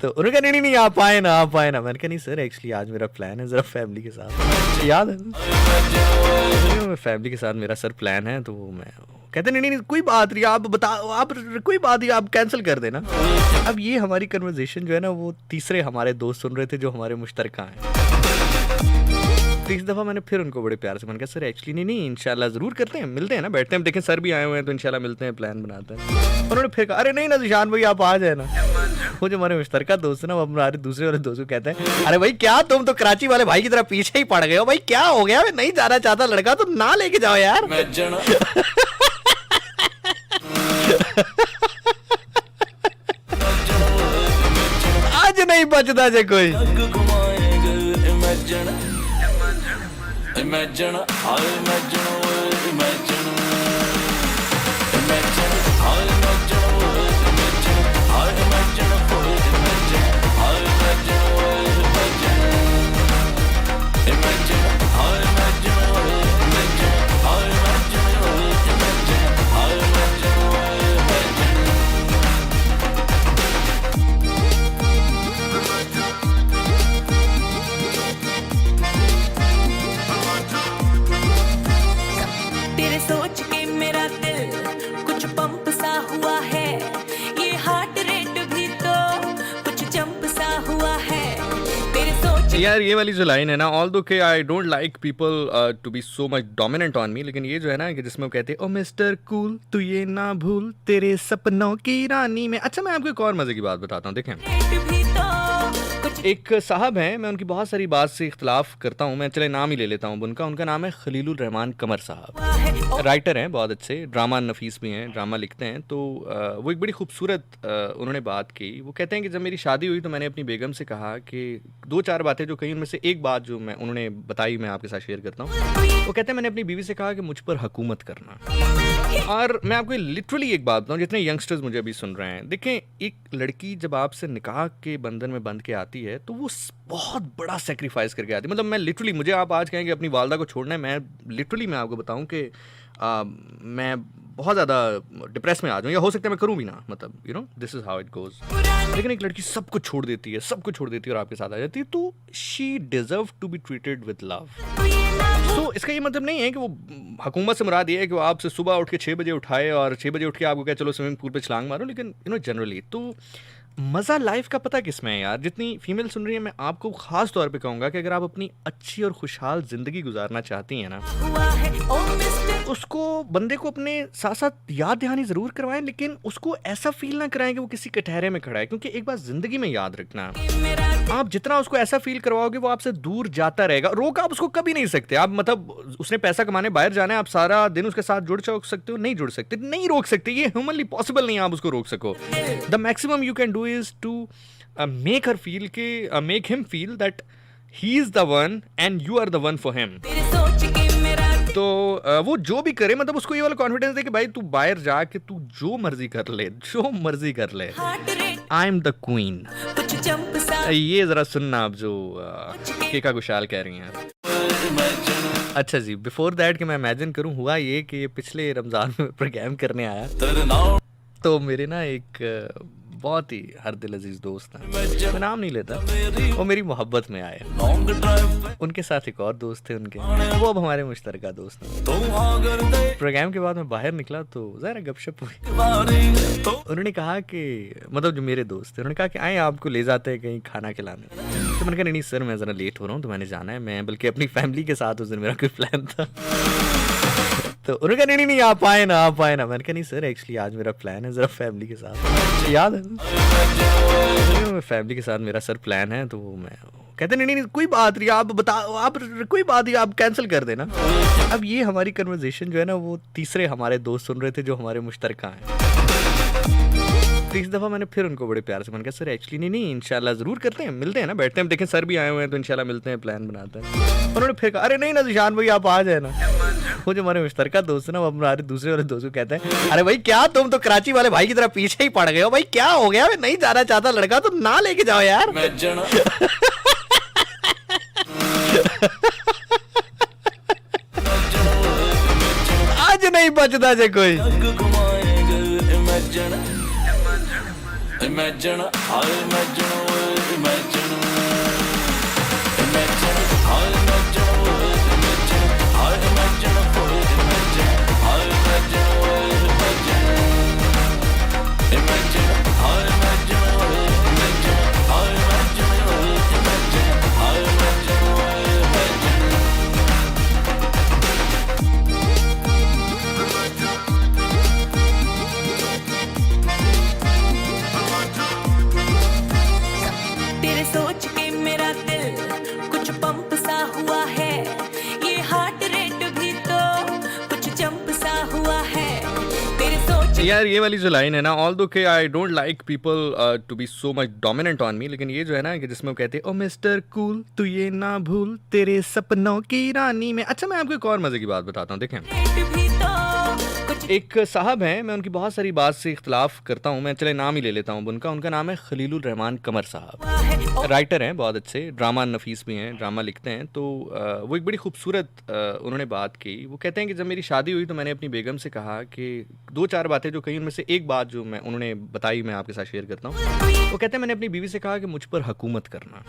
S1: तो उन्होंने कहा नहीं आप आए ना आप आए ना। मैंने कहा नहीं सर एक्चुअली आज मेरा प्लान है ज़रा फैमिली के साथ, याद है फैमिली के साथ मेरा सर प्लान है। तो मैं कहते नहीं कोई बात नहीं, आप बताओ, आप कोई बात नहीं, आप कैंसिल कर देना। अब ये हमारी कन्वर्सेशन जो है ना वो तीसरे हमारे दोस्त सुन रहे थे जो हमारे मुश्तरका हैं। तो इस दफ़ा मैंने फिर उनको बड़े प्यार से मैंने कहा सर एक्चुअली नहीं इंशाल्लाह ज़रूर करते हैं, मिलते हैं ना, बैठते हैं, देखें सर भी आए हुए हैं तो इंशाल्लाह मिलते हैं, प्लान बनाते हैं। उन्होंने फिर कहा अरे नहीं ना ज़िशान भाई आप आ जाए ना। वो जो हमारे मुश्तरका दोस्त है ना वो हमारे दूसरे वाले दोस्त को कहते हैं अरे भाई क्या तुम तो कराची वाले भाई की तरह पीछे ही पड़ गए हो, भाई क्या हो गया, मैं नहीं जाना चाहता लड़का तो ना लेके जाओ यार। आज नहीं बचता जे कोई।
S5: Imagine, I imagine, imagine, imagine, I imagine, imagine, I imagine, imagine, I imagine, imagine, imagine, I imagine, imagine, I imagine, imagine, I
S6: तेरे सोच के मेरा दिल कुछ पंप सा हुआ है, ये हार्ट रेट भी तो कुछ जंप सा हुआ है। तेरे सोच
S1: यार ये वाली जो लाइन है ना, ऑल दो के I don't like people to be so much dominant on me, लेकिन ये जो है ना कि जिसमें वो कहते हैं ओ मिस्टर कूल तू ये ना भूल तेरे सपनों की रानी में। अच्छा मैं आपको एक और मजे की बात बताता हूँ, देखें
S6: रेट भी तो कुछ
S1: एक साहब हैं, मैं उनकी बहुत सारी बात से इख्तलाफ करता हूँ, मैं चले नाम ही ले लेता हूँ उनका नाम है खलीलुर रहमान कमर साहब।
S6: हुआ है। ओ
S1: राइटर हैं बहुत अच्छे, ड्रामा नफीस भी हैं, ड्रामा लिखते हैं। तो वो एक बड़ी खूबसूरत उन्होंने बात की। वो कहते हैं कि जब मेरी शादी हुई तो मैंने अपनी बेगम से कहा कि दो चार बातें जो कही उनमें से एक बात जो मैं उन्होंने बताई मैं आपके साथ शेयर करता हूँ। वो कहते हैं मैंने अपनी बीवी से कहा कि मुझ पर हुकूमत करना। और मैं आपको लिटरली एक बात बताऊँ, जितने यंगस्टर्स मुझे अभी सुन रहे हैं, देखें एक लड़की जब आपसे निकाह के बंधन में बंध के आती है तो वो बहुत बड़ा सेक्रीफाइस करके आती है। मतलब मैं लिटरली, मुझे आप आज कहेंगे अपनी वालदा को छोड़ना है, मैं लिटरली मैं आपको बताऊं कि मैं बहुत ज़्यादा डिप्रेस में आ जाऊँ, या हो सकता है मैं करूँ भी ना, मतलब you know this is how it goes. लेकिन एक लड़की सब कुछ छोड़ देती है, सब कुछ छोड़ देती है और आपके साथ आ जाती है, तो she deserve to be treated with love. So इसका ये मतलब नहीं है कि वो हुकूमत से मुराद ये है कि वो आपसे सुबह उठ के 6 बजे उठाए और 6 बजे उठ के आपको क्या चलो स्विमिंग पूल पे छलांग मारो, लेकिन यू नो जनरली तो मज़ा लाइफ का पता किस में है यार। जितनी फीमेल सुन रही है मैं आपको ख़ास तौर पे कहूँगा कि अगर आप अपनी अच्छी और खुशहाल ज़िंदगी गुजारना चाहती हैं ना,
S6: हुआ है। ओ मिस्टर
S1: उसको बंदे को अपने साथ साथ याद दहानी ज़रूर करवाएं, लेकिन उसको ऐसा फील ना कराएं कि वो किसी कटहरे में खड़ा है। क्योंकि एक बात ज़िंदगी में याद रखना,
S6: मेरा
S1: आप जितना उसको ऐसा फील करवाओगे वो आपसे दूर जाता रहेगा। रोक आप उसको कभी नहीं सकते। आप मतलब उसने पैसा कमाने बाहर जाना है, आप सारा दिन उसके साथ जुड़ सकते हो, नहीं जुड़ सकते, नहीं रोक सकते, ये ह्यूमनली पॉसिबल नहीं है आप उसको रोक सको। The maximum you can do is to make her feel के make him feel that he is the one and you are the one for him.
S6: तेरे सोच के मेरा
S1: तो वो जो भी करे, मतलब उसको ये वाला कॉन्फिडेंस दे कि भाई तू बाहर जाके तू जो मर्जी कर ले, जो मर्जी कर ले,
S6: heart rate
S1: I am the queen.
S6: कुछ जंप सा
S1: ये जरा सुनना आप जो केका कुशाल कह रही हैं। अच्छा जी, बिफोर दैट कि मैं इमेजिन करूं, हुआ ये कि ये पिछले रमज़ान में प्रोग्राम करने आया तो मेरे ना एक बहुत ही हर दिल अजीज दोस्त हैं, मैं नाम नहीं लेता, वो मेरी मोहब्बत में आए। उनके साथ एक और दोस्त थे उनके, वो अब हमारे मुश्तरका दोस्त हैं। प्रोग्राम के बाद मैं बाहर निकला तो ज़रा गपशप हुई। उन्होंने कहा कि मतलब जो मेरे दोस्त थे उन्होंने कहा कि आए आपको ले जाते हैं कहीं खाना खिलाने। तो मैंने कहा नहीं सर मैं ज़रा लेट हो रहा हूँ तो मैंने जाना है, मैं बल्कि अपनी फैमिली के साथ उस दिन मेरा कोई प्लान था। तो उन्होंने कहा नहीं आप आए ना आप आए ना। मैंने कहा नहीं सर एक्चुअली आज मेरा प्लान है ज़रा फैमिली के साथ, याद है फैमिली के साथ मेरा सर प्लान है। तो मैं कहते नहीं कोई बात नहीं, आप बताओ, आप कोई बात नहीं, आप कैंसिल कर देना। अब ये हमारी कन्वर्सेशन जो है ना वो तीसरे हमारे दोस्त सुन रहे थे जो हमारे मुश्तरका हैं। तो इस दफ़ा मैंने फिर उनको बड़े प्यार से मैंने कहा सर एक्चुअली नहीं इंशाल्लाह ज़रूर करते हैं, मिलते हैं ना, बैठते हैं, देखें सर भी आए हुए हैं तो इंशाल्लाह मिलते हैं, प्लान बनाते हैं। उन्होंने फिर कहा अरे नहीं ना ज़िशान भाई आप आ जाए ना। वो जो हमारे मुश्तरका दोस्त है ना, वो हमारे दूसरे वाले दोस्त को कहते हैं, अरे भाई क्या तुम तो कराची वाले भाई की तरह पीछे ही पड़ गए हो भाई, क्या हो गया, मैं नहीं जाना चाहता लड़का तो ना लेके जाओ यार।
S5: इमेजिन
S1: आज नहीं बचता जे कोई।
S5: घुमाएंगे इमेजिन इमेजिन हाय इमेजिन इमेजिन इमेजिन हाय इमेजिन इमेजिन हाय इमेजिन इमेजिन हाय इमेजिन इमेजिन इमेजिन हाय इमेजिन इमेजिन हाय इमेजिन इमेजिन हाय इमेजिन इमेजिन।
S6: तेरे सोच के मेरा दिल कुछ पंप सा हुआ है, ये हार्ट रेट भी तो कुछ जंप सा हुआ है। तेरे सोच
S1: यार ये वाली जो लाइन है ना, ऑल दो के I don't like people to be so much dominant on me, लेकिन ये जो है ना कि जिसमें वो कहते हैं ओ मिस्टर कूल तू ये ना भूल तेरे सपनों की रानी में। अच्छा मैं आपको एक और मजे की बात बताता हूँ, देखें
S6: रेट भी तो कुछ
S1: एक साहब हैं, मैं उनकी बहुत सारी बात से इख्तलाफ करता हूँ, मैं चले नाम ही ले लेता हूँ उनका नाम है खलीलुर रहमान कमर साहब।
S6: हुआ है। ओ,
S1: राइटर हैं बहुत अच्छे, ड्रामा नफीस भी हैं, ड्रामा लिखते हैं। तो वो एक बड़ी खूबसूरत उन्होंने बात की। वो कहते हैं कि जब मेरी शादी हुई तो मैंने अपनी बेगम से कहा कि 2-4 बातें जो कही, उनमें से एक बात जो मैं उन्होंने बताई मैं आपके साथ शेयर करता हूँ। वो कहते हैं मैंने अपनी बीवी से कहा कि मुझ पर हुकूमत करना।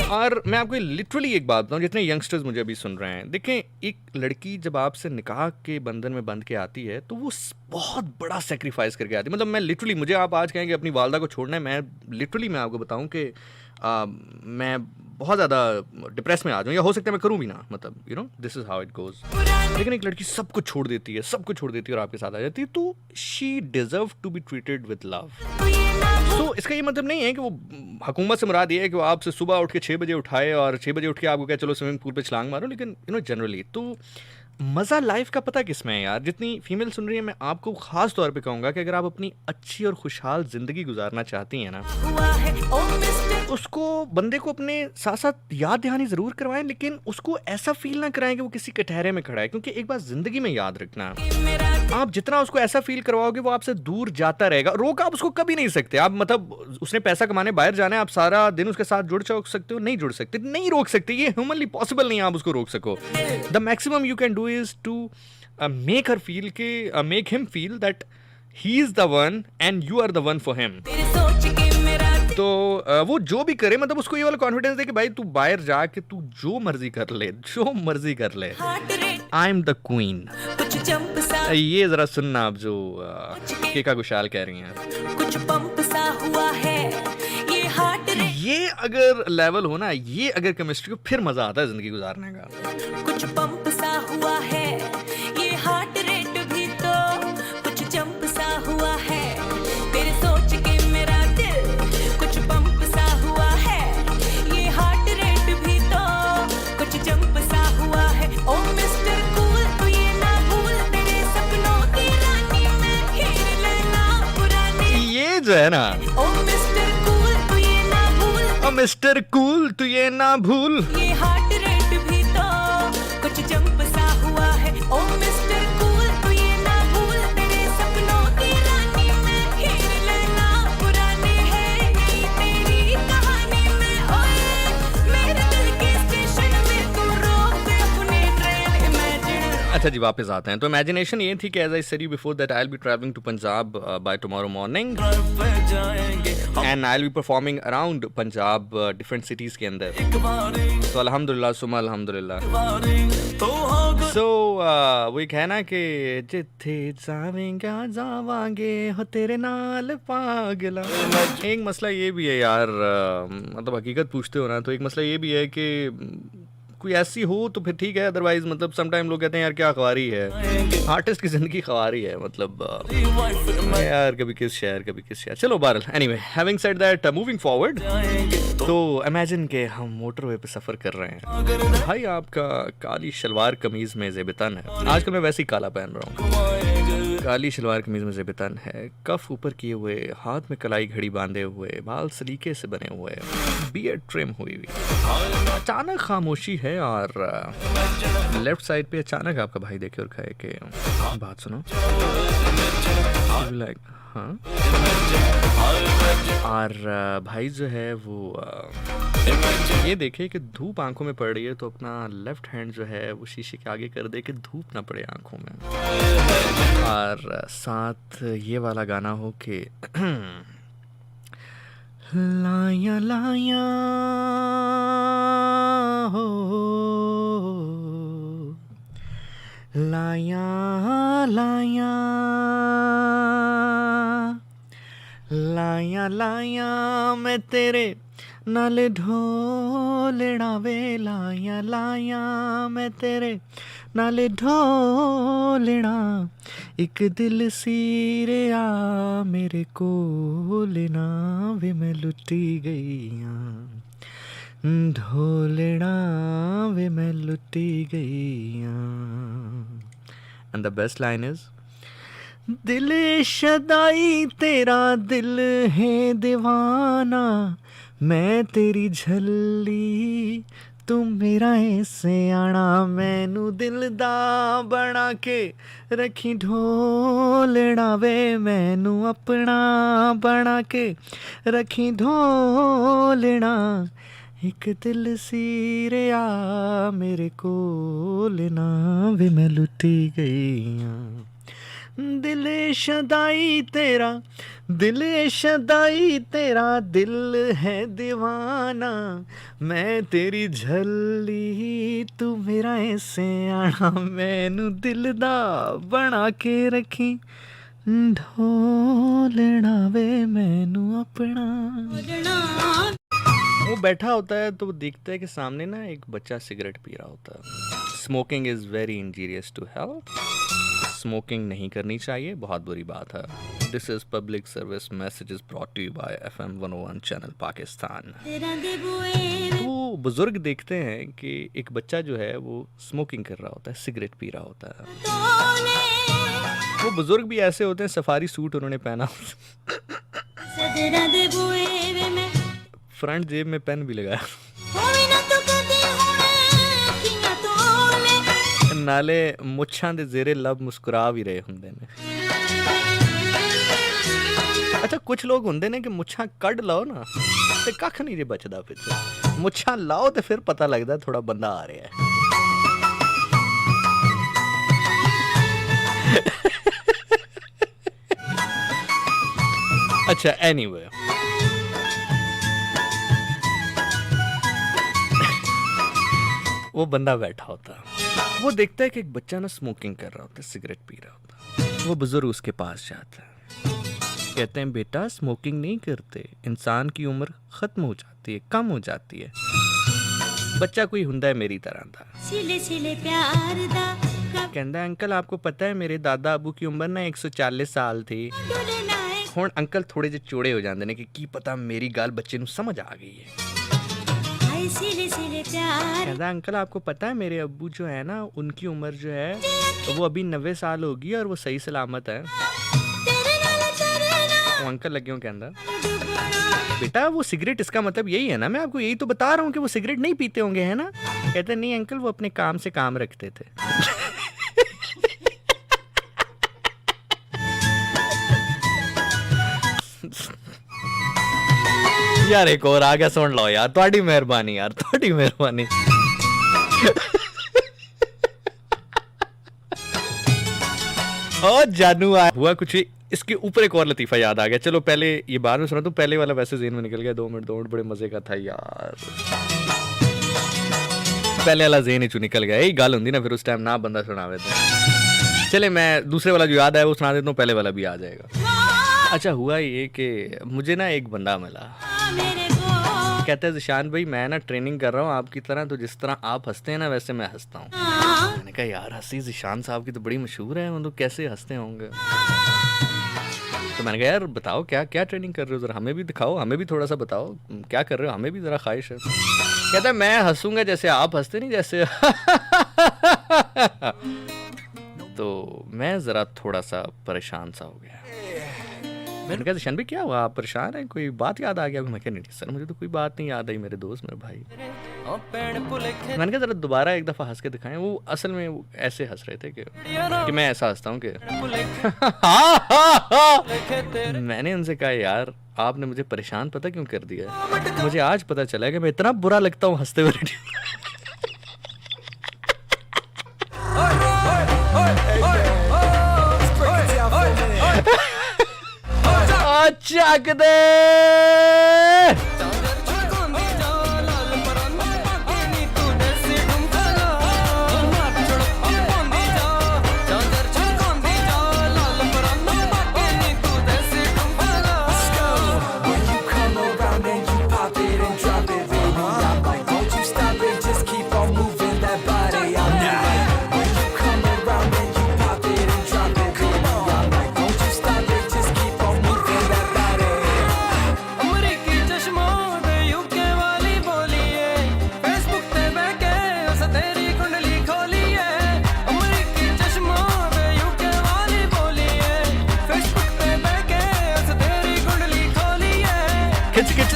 S1: और मैं आपको लिटरली एक बात बताऊँ, जितने यंगस्टर्स मुझे अभी सुन रहे हैं, देखें एक लड़की जब आपसे निकाह के बंधन में बंध के आती है तो वो बहुत बड़ा सेक्रीफाइस करके आती है। मतलब मैं लिटरली, मुझे आप आज कहें कि अपनी वालदा को छोड़ना है, मैं लिटरली मैं आपको बताऊं कि मैं बहुत ज़्यादा डिप्रेस में आ जाऊँ, या हो सकता है मैं करूँ भी ना, मतलब you know this is how it goes. लेकिन एक लड़की सब कुछ छोड़ देती है, सब कुछ छोड़ देती है और आपके साथ आ जाती है, तो she deserve to be treated with love. तो इसका ये मतलब नहीं है कि वो हुकूमत से मुराद ये है कि वो आपसे सुबह उठ के 6 बजे उठाए और 6 बजे उठ के आपको कहे चलो स्विमिंग पूल पे छलांग मारो, लेकिन यू नो जनरली तो मज़ा लाइफ का पता किस में है यार। जितनी फीमेल सुन रही है, मैं आपको ख़ास तौर पे कहूँगा कि अगर आप अपनी अच्छी और खुशहाल ज़िंदगी गुजारना चाहती हैं ना,
S6: हुआ है। ओ मिस्टर
S1: उसको बंदे को अपने साथ साथ याद दहानी ज़रूर करवाएं, लेकिन उसको ऐसा फील ना कराएं कि वो किसी कटहरे में खड़ा है। क्योंकि एक बात ज़िंदगी में याद रखना,
S6: मेरा
S1: आप जितना उसको ऐसा फील करवाओगे वो आपसे दूर जाता रहेगा। रोक आप उसको कभी नहीं सकते। आप मतलब उसने पैसा कमाने बाहर जाना है, आप सारा दिन उसके साथ जुड़ सकते हो, नहीं जुड़ सकते, नहीं रोक सकते, ये ह्यूमनली पॉसिबल नहीं है आप उसको रोक सको। The maximum you can do is to make her feel के make him feel that he is the one and you are the one for him.
S6: तेरे सोच के मेरा
S1: तो वो जो भी करे, मतलब उसको ये वाला कॉन्फिडेंस दे कि भाई तू बाहर जाके तू जो मर्जी कर ले, जो मर्जी कर ले,
S6: heart rate
S1: I am the queen.
S6: कुछ जंप सा
S1: ये जरा सुनना आप जो केका कुशाल कह रही हैं,
S6: कुछ पंप सा हुआ है, ये हार्ट रेट
S1: ये अगर लेवल हो ना, ये अगर केमिस्ट्री को, फिर मजा आता है जिंदगी गुजारने का।
S6: कुछ पंप सा हुआ है, ये हार्ट रेट भी तो कुछ जंप सा हुआ है। तेरे सोच के मेरा दिल कुछ पंप सा हुआ है, ये हार्ट रेट भी तो कुछ जंप सा हुआ है। ओ मिस्टर कूल तू ये ना भूल तेरे सपनों की रानी मैं, हीर लेना पुरानी।
S1: ये जो है ना,
S6: ओ मिस्टर कूल तू ये ना भूल,
S1: ओ मिस्टर कूल तू ये ना भूल,
S6: ये हार्ट रेट भी तो कुछ जंप सा हुआ है। ओ मिस्टर कूल तू ये ना भूल तेरे सपनों की रानी मैं, हीर लेना पुरानी है यही तेरी कहानी में। ओए मेरे दिल के स्टेशन में तू रोक अपनी ट्रेन इमेजिन।
S1: अच्छा जी वापस आते हैं। तो इमेजिनेशन ये थी कि as I said you before that I will be travelling to Punjab by tomorrow morning
S5: पे जाएंगे हम
S1: and I will be performing around Punjab different cities के अंदर।
S5: एक बारी
S1: तो अल्हम्दुलिल्लाह सुमा अल्हम्दुलिल्लाह।
S5: तो होगा
S1: सो वो एक है ना कि जिथे जावेंगा जावांगे हो तेरे नाल पागला। एक मसला ये भी है यार, मतलब हकीकत पूछते हो ना, तो एक मसला ये भी है कि कोई ऐसी हो तो फिर ठीक है, अदरवाइज मतलब समटाइम लोग कहते हैं यार क्या ख्वारी है, आर्टिस्ट की ज़िंदगी ख्वारी है, मतलब यार कभी किस शहर कभी किस शहर। चलो बहरहाल, anyway having said that moving forward, तो इमेजिन के हम मोटरवे पे सफ़र कर रहे हैं, भाई आपका काली शलवार कमीज़ में ज़ेबतन है, आजकल मैं वैसे ही काला पहन रहा हूँ। काली शलवार कमीज में ज़ेबतन है, कफ ऊपर किए हुए, हाथ में कलाई घड़ी बांधे हुए, बाल सलीके से बने हुए, बियर्ड ट्रिम हुई हुई। अचानक खामोशी है और लेफ्ट साइड पे अचानक आपका भाई देखे और कहे कि बात सुनो। लाइक हाँ। और भाई जो है वो ये देखे कि धूप आंखों में पड़ रही है, तो अपना लेफ्ट हैंड जो है वो शीशे के आगे कर दे कि धूप ना पड़े आंखों में, और साथ ये वाला गाना हो कि लाया लाया हो, लाया लाया, लाया लाया मैं तेरे नाल ढोलना वे, लाया लाया मैं तेरे नाल ढोलना, एक दिल सीरिया मेरे कोल ना वे, मैं लुटी गईया ढोलना वे, मैं लुटी गईया। And the best line is, दिल शदाई तेरा दिल है दीवाना, मैं तेरी झल्ली तू मेरा ऐसे आना, मैनू दिल दा बना के रखी ढोलना वे, मैनू अपना बना के रखी ढोलना, एक दिल सीरिया मेरे कोल ना वे, मैं लुटी गईया। दिल शदाई तेरा, दिल शदाई तेरा दिल है दीवाना, मैं तेरी झल्ली तू मेरा ऐसे आना, मैनू दिल दा बना के रखी ढोलना वे, मैनू अपना। वो बैठा होता है तो वो देखता है कि सामने ना एक बच्चा सिगरेट पी रहा होता है। Smoking is very injurious to health, smoking नहीं करनी चाहिए, बहुत बुरी बात है। This is public service message is brought to you by FM 101 channel Pakistan. तो बुजुर्ग देखते हैं कि एक बच्चा जो है वो स्मोकिंग कर रहा होता है, सिगरेट पी रहा होता है। वो बुजुर्ग भी ऐसे होते हैं, सफारी सूट उन्होंने पहना, फ्रंट जेब में पेन भी लगाया, नाले मुच्छां दे जेरे लब मुस्कुरा भी रहे हुंदे ने। अच्छा कुछ लोग हुंदे ने कि मुच्छां कड लाओ ना ते कख नहीं जे बचदा, फिर मुच्छां लाओ ते फिर पता लगदा थोड़ा बंदा आ रहा है। अच्छा एनीवे वो बंदा बैठा होता है, वो देखता है कि एक बच्चा ना स्मोकिंग कर रहा होता है, सिगरेट पी रहा होता है। वो बुजुर्ग उसके पास जाता है, कहते हैं बेटा स्मोकिंग नहीं करते, इंसान की उम्र खत्म हो जाती है, कम हो जाती है। बच्चा कोई हुंदा है मेरी तरह था, कहता है अंकल आपको पता है मेरे दादा अबू की उम्र ना 140 साल थी। हुण अंकल थोड़े जे चौड़े हो जाते हैं कि की पता मेरी गाल बच्चे नूं समझ आ गई है। कहता अंकल आपको पता है मेरे अब्बू जो है ना उनकी उम्र जो है वो अभी 90 साल होगी और वो सही सलामत है। वो अंकल लगे हों कहता बेटा वो सिगरेट, इसका मतलब यही है ना, मैं आपको यही तो बता रहा हूँ कि वो सिगरेट नहीं पीते होंगे है ना। कहते नहीं अंकल वो अपने काम से काम रखते थे। यार एक और आ गया, सुन लो यार, थोड़ी मेहरबानी यार, थोड़ी मेहरबानी। ओ जानू हुआ कुछ, इसके ऊपर एक और लतीफा याद आ गया। चलो पहले ये बाद में सुना, तो पहले वाला वैसे ज़हन में निकल गया। 2 मिनट बड़े मजे का था यार, पहले वाला ज़हन ही निकल गया। यही गाल होंगी ना फिर उस टाइम ना बंदा सुनावे थे। चले मैं दूसरे वाला जो याद आया वो सुना देता हूँ, पहले वाला भी आ जाएगा। अच्छा हुआ ये कि मुझे ना एक बंदा मिला, कहता है ज़िशान भाई मैं ना ट्रेनिंग कर रहा हूँ आपकी तरह, तो जिस तरह आप हंसते हैं ना वैसे मैं हंसता हूँ। मैंने कहा यार हंसी ज़िशान साहब की तो बड़ी मशहूर है, मतलब कैसे हंसते होंगे। तो मैंने कहा यार बताओ क्या क्या ट्रेनिंग कर रहे हो, ज़रा हमें भी दिखाओ, हमें भी थोड़ा सा बताओ क्या कर रहे हो, हमें भी ज़रा ख्वाहिश है। कहता है मैं हंसूंगा जैसे आप हंसते नहीं, जैसे तो मैं ज़रा थोड़ा सा परेशान सा हो गया। मैंने कहा ईशान भाई क्या हुआ, आप परेशान हैं, कोई बात याद आ गया? मैं कहा नहीं सर मुझे तो कोई बात नहीं याद आई, मेरे दोस्त मेरे भाई। मैंने कहा ज़रा दोबारा एक दफ़ा हंस के दिखाएं। वो असल में वो ऐसे हंस रहे थे कि मैं ऐसा हंसता हूँ कि मैंने उनसे कहा यार आपने मुझे परेशान पता क्यों कर दिया? मुझे आज पता चला कि मैं इतना बुरा लगता हूँ हंसते हुए रेडियो। चक दे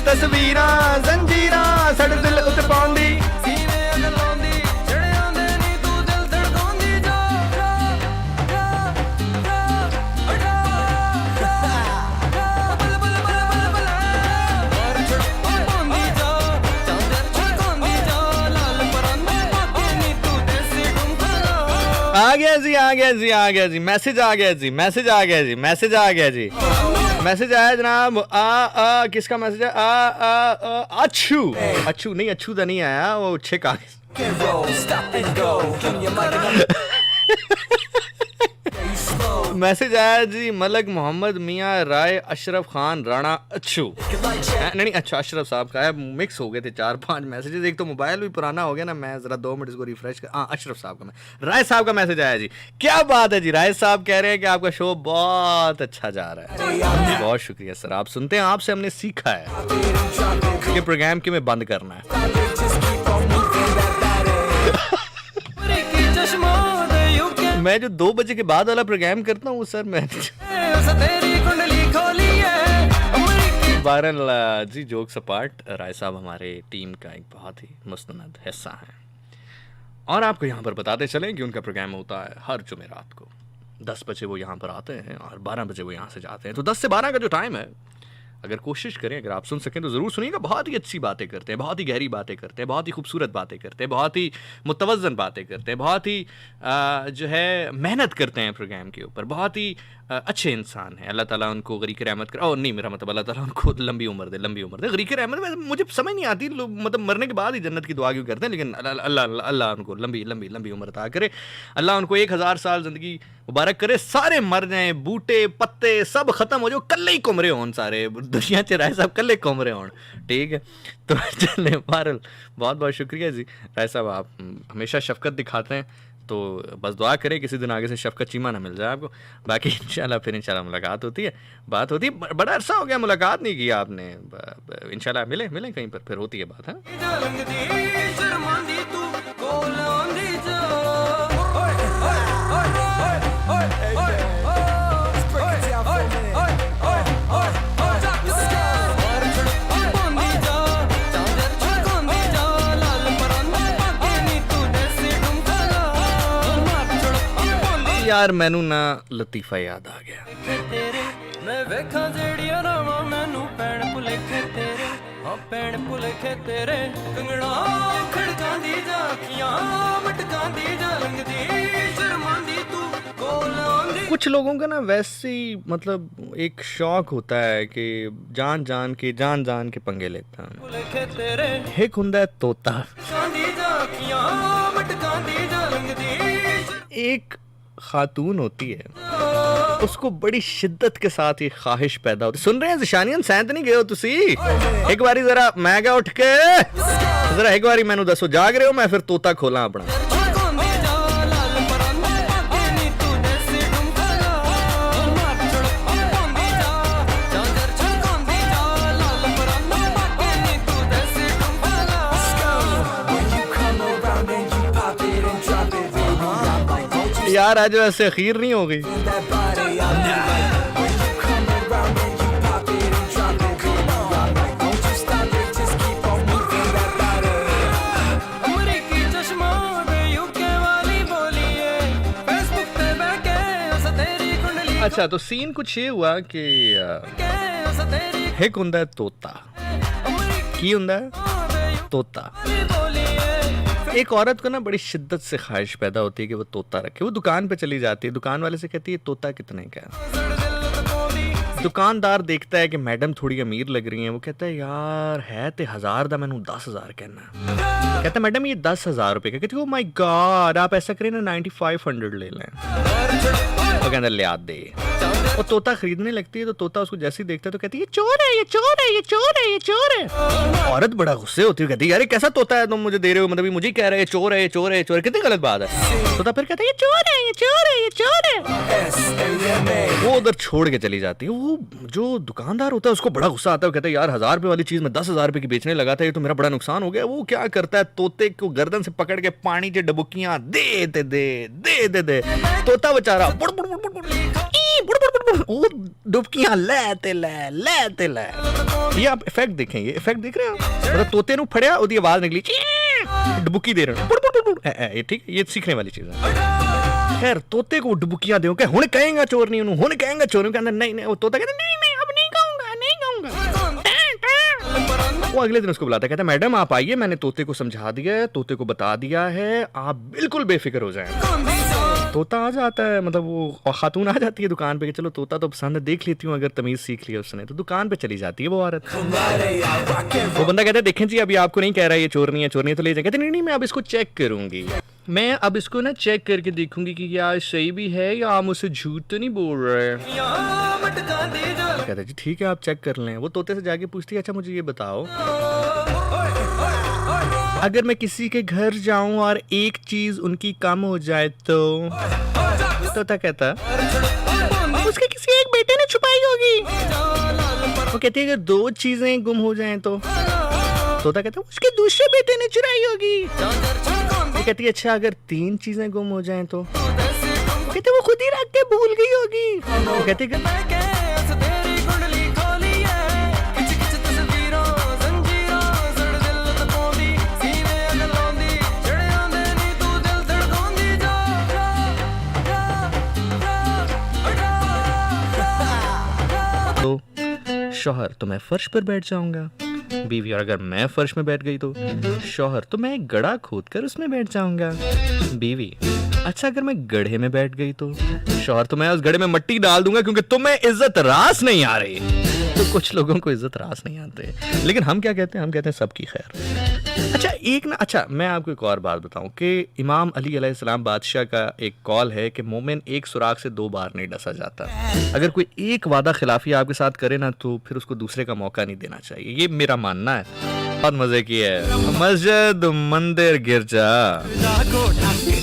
S1: तस्वीरां जंजीरां साडे दिल उते पाउंदी सीने अग लाउंदी चढ़े आंदे नी तू दिल धड़काउंदी जा बल बल बल बल बल और छड़काउंदी जा चांदर छड़काउंदी जा लाल परांदे पाके नी तू देसी डुमका। आ गया जी आ गया जी आ गया जी मैसेज आ गया जी मैसेज आ गया जी मैसेज आ गया जी मैसेज आया जनाब। किसका मैसेज है? अच्छू नहीं अच्छू तो नहीं आया, वो छिक आ मैसेज आया जी मलक मोहम्मद मियाँ राय अशरफ खान राणा अच्छू नहीं अच्छा अशरफ साहब का है। मिक्स हो गए थे 4-5 मैसेजेस, एक तो मोबाइल भी पुराना हो गया ना, मैं जरा 2 मिनट इसको रिफ्रेश कर। हाँ अशरफ साहब का राय साहब का मैसेज आया जी। क्या बात है जी, राय साहब कह रहे हैं कि आपका शो बहुत अच्छा जा रहा है। बहुत शुक्रिया सर, आप सुनते हैं, आपसे हमने सीखा है कि प्रोग्राम के में बंद करना है। मैं जो 2 बजे के बाद वाला प्रोग्राम करता हूँ सर मैं बहरहाल जी जोक्स अपार्ट, राय साहब हमारे टीम का एक बहुत ही मुस्तनद हिस्सा है और आपको यहाँ पर बताते चलें कि उनका प्रोग्राम होता है हर जुमेरात को 10 बजे वो यहाँ पर आते हैं और 12 बजे वो यहाँ से जाते हैं। तो 10 से 12 का जो टाइम है अगर कोशिश करें, अगर आप सुन सकें तो ज़रूर सुनिएगा। बहुत ही अच्छी बातें करते हैं, बहुत ही गहरी बातें करते हैं, बहुत ही खूबसूरत बातें करते हैं, बहुत ही मुतवज़्ज़न बातें करते हैं, बहुत ही जो है मेहनत करते हैं प्रोग्राम के ऊपर, बहुत ही अच्छे इंसान हैं। अल्लाह ताला उनको गरीक रहमत करे। और नहीं मेरा मतलब अल्लाह ताला उनको लंबी उम्र दे। गरीक रहमत मुझे समझ नहीं आती, मतलब मरने के बाद ही जन्नत की दुआ क्यों करते हैं, लेकिन अल्लाह उनको लंबी उम्र अता करे। अल्लाह उनको 1000 साल ज़िंदगी मुबारक करे, सारे मर जाएँ, बूटे पत्ते सब ख़त्म हो जाओ, कल्ले ही घूम रहे होन सारे दुनिया च राय साहब कल्ले घूम रहे होन। ठीक है तो चलें, बहरहाल बहुत बहुत शुक्रिया जी राय साहब, आप हमेशा शफ़क़त दिखाते हैं, तो बस दुआ करें किसी दिन आगे से शफ़क़त चीमा ना मिल जाए आपको। बाकी इंशाल्लाह फिर इंशाल्लाह मुलाकात होती है, बात होती है। बड़ा अरसा हो गया मुलाकात नहीं की आपने, इंशाल्लाह मिले कहीं पर फिर होती है बात है। यार मैनू ना लतीफ़ा याद आ गया। मैं वेखा जेड़िया रावां मैनू पैण भुलेखे तेरे, हाँ पैण भुलेखे तेरे, कंगना खड़कांदी जा अखियां मटकांदी जा लंघदी शर्मांदी तू कोल आंदी। कुछ लोगों का ना वैसे ही मतलब एक शौक होता है कि जान जान के पंगे लेता है। एक हुंदा है तोता, एक खातून होती है, उसको बड़ी शिद्दत के साथ ये ख्वाहिश पैदा होती। सुन रहे हैं ज़िशानियन, सैंत नहीं गए हो तुसी? एक बारी जरा मैं क्या उठ के जरा एक बारी मैनू दसो, जाग रहे हो? मैं फिर तोता खोला अपना। यार आज वैसे अखीर नहीं हो गई।
S4: that body all night. When you come around and you pop it and drop it, come on. Don't you stop it, just keep on moving that body.
S5: अमरीकी चश्मा दे यूके वाली बोलिए फेसबुक पे बैठे उस तेरी कुंडली
S1: अच्छा तो सीन कुछ ये हुआ कि
S5: के उस तेरी
S1: हिक हुंदा है तोता, की हुंदा है तोता।
S5: बोलिए
S1: एक औरत को ना बड़ी शिद्दत से ख्वाहिश पैदा होती है कि वो तोता रखे। वो दुकान पे चली जाती है, दुकान वाले से कहती है तोता कितने का है। दुकानदार देखता है कि मैडम थोड़ी अमीर लग रही हैं, वो कहता है यार है ते 1000 दा, मैंने 10,000 कहना। कहता है मैडम ये 10,000 रुपए का। कहती है ओ माय गॉड आप ऐसा करें ना 9500 ले लें। वो कहता है लिया दे। वो तोता खरीदने लगती है तो तोता उसको जैसे ही देखता है तो कहती है ये चोर है, ये चोर है, ये चोर है, ये चोर है। औरत बड़ा गुस्से होती है, कहती है यार ये कैसा तोता है तुम मुझे दे रहे हो, मतलब ये मुझे ही कह रहे हैं चोर है, ये चोर है, ये चोर है, कितनी गलत बात है। तोता फिर कहता है ये चोर है, ये चोर है, ये चोर है।
S4: S-A-M-A.
S1: वो उधर छोड़ के चली जाती है। वो जो दुकानदार होता है उसको बड़ा गुस्सा आता है, वो कहता है यार 1000 रुपए वाली चीज में 10,000 रुपए की बेचने लगा था, ये तो मेरा बड़ा नुकसान हो गया। वो क्या करता है तोते को गर्दन से पकड़ के पानी के डबुकियां दे दे दे दे दे दे। तोता बेचारा बुड़ बुड़ बुड़ बुड़ बुड़ ई बुड़ बुड़ बुड़ बुड़ वो डुबकियां लेते ले। ये आप इफेक्ट देखें, ये इफेक्ट देख रहे हो, मतलब तोते नु फड़िया ओदी आवाज निकली डुबकी दे रहे बुड़ बुड़ बुड़ बुड़। ये ठीक है, ये सीखने वाली चीज है। खैर तोते को डुबकियां दे के हुन कहेगा चोर नहीं, उन्होंने हुन कहेगा चोर के अंदर नहीं नहीं। वो तोता कहता नहीं नहीं अब नहीं कहूंगा, नहीं कहूंगा। वो अगले दिन उसको बुलाता है, कहता मैडम आप आइए, मैंने तोते को समझा दिया है, तोते को बता दिया है, आप बिल्कुल बेफिक्र हो जाएं। तोता आ जाता है, मतलब वो खातून आ जाती है दुकान पे कि चलो तोता तो पसंद है, देख लेती हूँ अगर तमीज सीख लिया उसने। तो दुकान पे चली जाती है वो औरत। वो बंदा कहता है देखें जी अभी आपको नहीं कह रहा है ये चोर नहीं है, चोर नहीं है तो ले जाए। कहते नहीं नहीं मैं अब इसको चेक करूंगी, मैं अब इसको ना चेक करके देखूंगी कि क्या सही भी है या आप मुझसे झूठ तो नहीं बोल रहे हैं।
S5: यहाँ मटका दे जो
S1: कहता है जी ठीक है आप चेक कर लें। वो तोते से जाके पूछती है अच्छा मुझे ये बताओ अगर मैं किसी के घर जाऊं और एक चीज उनकी कम हो जाए तो तोता कहता उसके किसी एक बेटे ने छुपाई होगी। वो कहती है अगर 2 चीजें गुम हो जाएं तो तोता कहता उसके दूसरे बेटे ने चुराई होगी। वो कहती है अच्छा अगर 3 चीजें गुम हो जाएं तो कहते वो खुद ही रख के भूल गई होगी। वो कहती
S5: तेरी कुंडली खोली है किच किच तस्वीरों जंजीरों सड़ दिल तकोंदी सीने अगलोंदी चढ़े आंदे नी तू दिल धड़कोंदी जा
S1: तो शौहर तो मैं फर्श पर बैठ जाऊंगा, बीवी और अगर मैं फर्श में बैठ गई तो शौहर तो मैं एक गड्ढा खोद कर उसमें बैठ जाऊंगा। बीवी अच्छा अगर मैं गड्ढे में बैठ गई तो शौहर तो मैं उस गड्ढे में मट्टी डाल दूंगा क्योंकि तुम्हें इज्जत रास नहीं आ रही। तो कुछ लोगों को इज्जत रास नहीं आते, लेकिन हम क्या कहते हैं, हम कहते हैं सबकी खैर। अच्छा मैं आपको एक और बात बताऊं कि इमाम अली अलैहिस्सलाम बादशाह का एक कॉल है कि मोमिन एक सुराख से 2 बार नहीं डसा जाता। अगर कोई एक वादा खिलाफी आपके साथ करे ना तो फिर उसको दूसरे का मौका नहीं देना चाहिए, ये मेरा मानना है। बहुत मजे की है मस्जिद मंदिर गिरजा।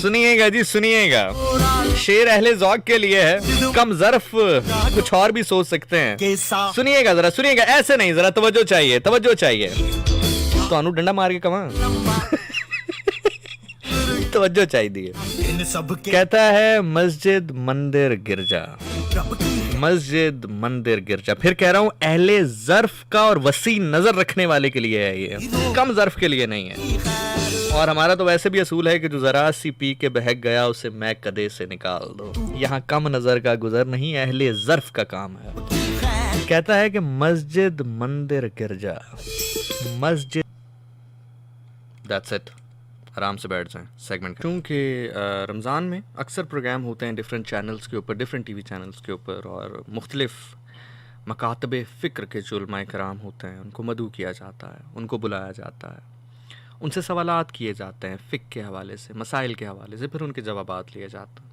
S1: सुनिएगा जी सुनिएगा, शेर अहले ज़ौक़ के लिए है, कम ज़र्फ कुछ और भी सोच सकते हैं। सुनिएगा जरा सुनिएगा, ऐसे नहीं जरा तवज्जो चाहिए तवज्जो चाहिए। तो अनु डंडा मार के कमा तवज्जो चाहिए। कहता है मस्जिद मंदिर गिरजा, मस्जिद मंदिर गिरजा। फिर कह रहा हूं अहले ज़र्फ का और वसी नजर रखने वाले के लिए है, ये कम ज़र्फ के लिए नहीं है। और हमारा तो वैसे भी असूल है कि जो जरा सी पी के बहक गया उसे मैं कदे से निकाल दो। यहाँ कम नजर का गुजर नहीं, अहले ज़र्फ का काम है। कहता है कि मस्जिद मंदिर गिरजा, मस्जिद। दैट्स इट, आराम से बैठ जाएं सेगमेंट। क्योंकि रमज़ान में अक्सर प्रोग्राम होते हैं डिफरेंट चैनल्स के ऊपर, डिफरेंट टीवी चैनल्स के ऊपर, और मुख्तलिफ मकातबे फ़िक्र के जो उलमाए कराम होते हैं उनको मदऊ किया जाता है, उनको बुलाया जाता है, उनसे सवालात किए जाते हैं फ़िक्र के हवाले से, मसाइल के हवाले से, फिर उनके जवाबात लिए जाते हैं।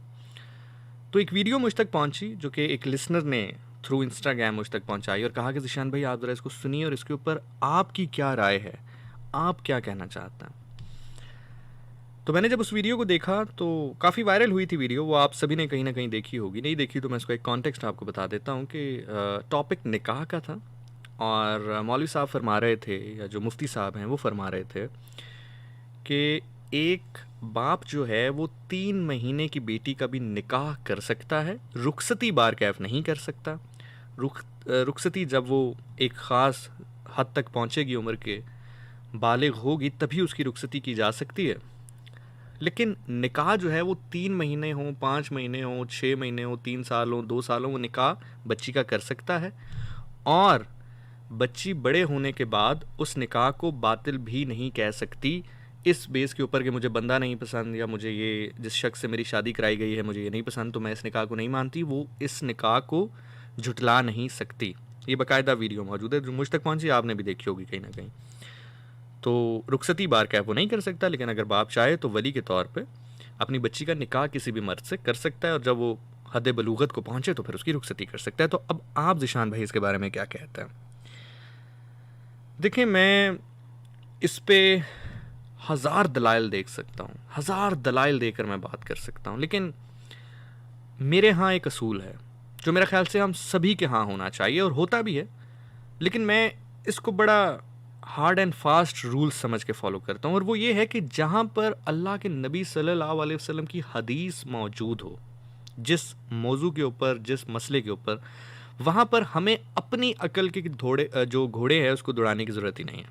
S1: तो एक वीडियो मुझ तक पहुँची जो कि एक लिसनर ने थ्रू इंस्टाग्राम मुझ तक पहुँचाई और कहा कि ज़िशान भाई आप ज़रा इसको सुनिए और इसके ऊपर आपकी क्या राय है, आप क्या कहना चाहते हैं। तो मैंने जब उस वीडियो को देखा तो काफ़ी वायरल हुई थी वीडियो, वो आप सभी ने कहीं ना कहीं देखी होगी, नहीं देखी तो मैं इसको एक कॉन्टेक्स्ट आपको बता देता हूँ कि टॉपिक निकाह का था और मौलवी साहब फरमा रहे थे, या जो मुफ्ती साहब हैं वो फरमा रहे थे कि एक बाप जो है वो 3 महीने की बेटी का भी निकाह कर सकता है, रुखसती बार कैफ नहीं कर सकता। रुखसती जब वो एक ख़ास हद तक पहुंचेगी, उम्र के बालिग होगी, तभी उसकी रुखसती की जा सकती है। लेकिन निकाह जो है वो 3 महीने हो, 5 महीने हो, 6 महीने हो, 3 साल हो, 2 साल हो, वो निकाह बच्ची का कर सकता है। और बच्ची बड़े होने के बाद उस निकाह को बातिल भी नहीं कह सकती, इस बेस के ऊपर कि मुझे बंदा नहीं पसंद, या मुझे ये जिस शख्स से मेरी शादी कराई गई है मुझे ये नहीं पसंद, तो मैं इस निकाह को नहीं मानती। वो इस निकाह को झुटला नहीं सकती। ये बाकायदा वीडियो मौजूद है जो मुझ तक पहुंची, आपने भी देखी होगी कहीं ना कहीं। तो रुखसती बार कैफ वो नहीं कर सकता, लेकिन अगर बाप चाहे तो वली के तौर पे अपनी बच्ची का निकाह किसी भी मर्द से कर सकता है, और जब वो हद बलूगत को पहुंचे तो फिर उसकी रुखसती कर सकता है। तो अब आप ज़िशान भाई इसके बारे में क्या कहते हैं? देखिए, मैं इस पे 1000 दलाइल देख सकता हूँ, 1000 दलाइल देकर मैं बात कर सकता हूँ, लेकिन मेरे यहाँ एक असूल है जो मेरे ख्याल से हम सभी के यहाँ होना चाहिए और होता भी है, लेकिन मैं इसको बड़ा हार्ड एंड फास्ट रूल समझ के फॉलो करता हूँ। और वो ये है कि जहाँ पर अल्लाह के नबी सल्लल्लाहु अलैहि वसल्लम की हदीस मौजूद हो, जिस मौजू के ऊपर, जिस मसले के ऊपर, वहाँ पर हमें अपनी अकल के जो घोड़े हैं उसको दौड़ाने की ज़रूरत ही नहीं है।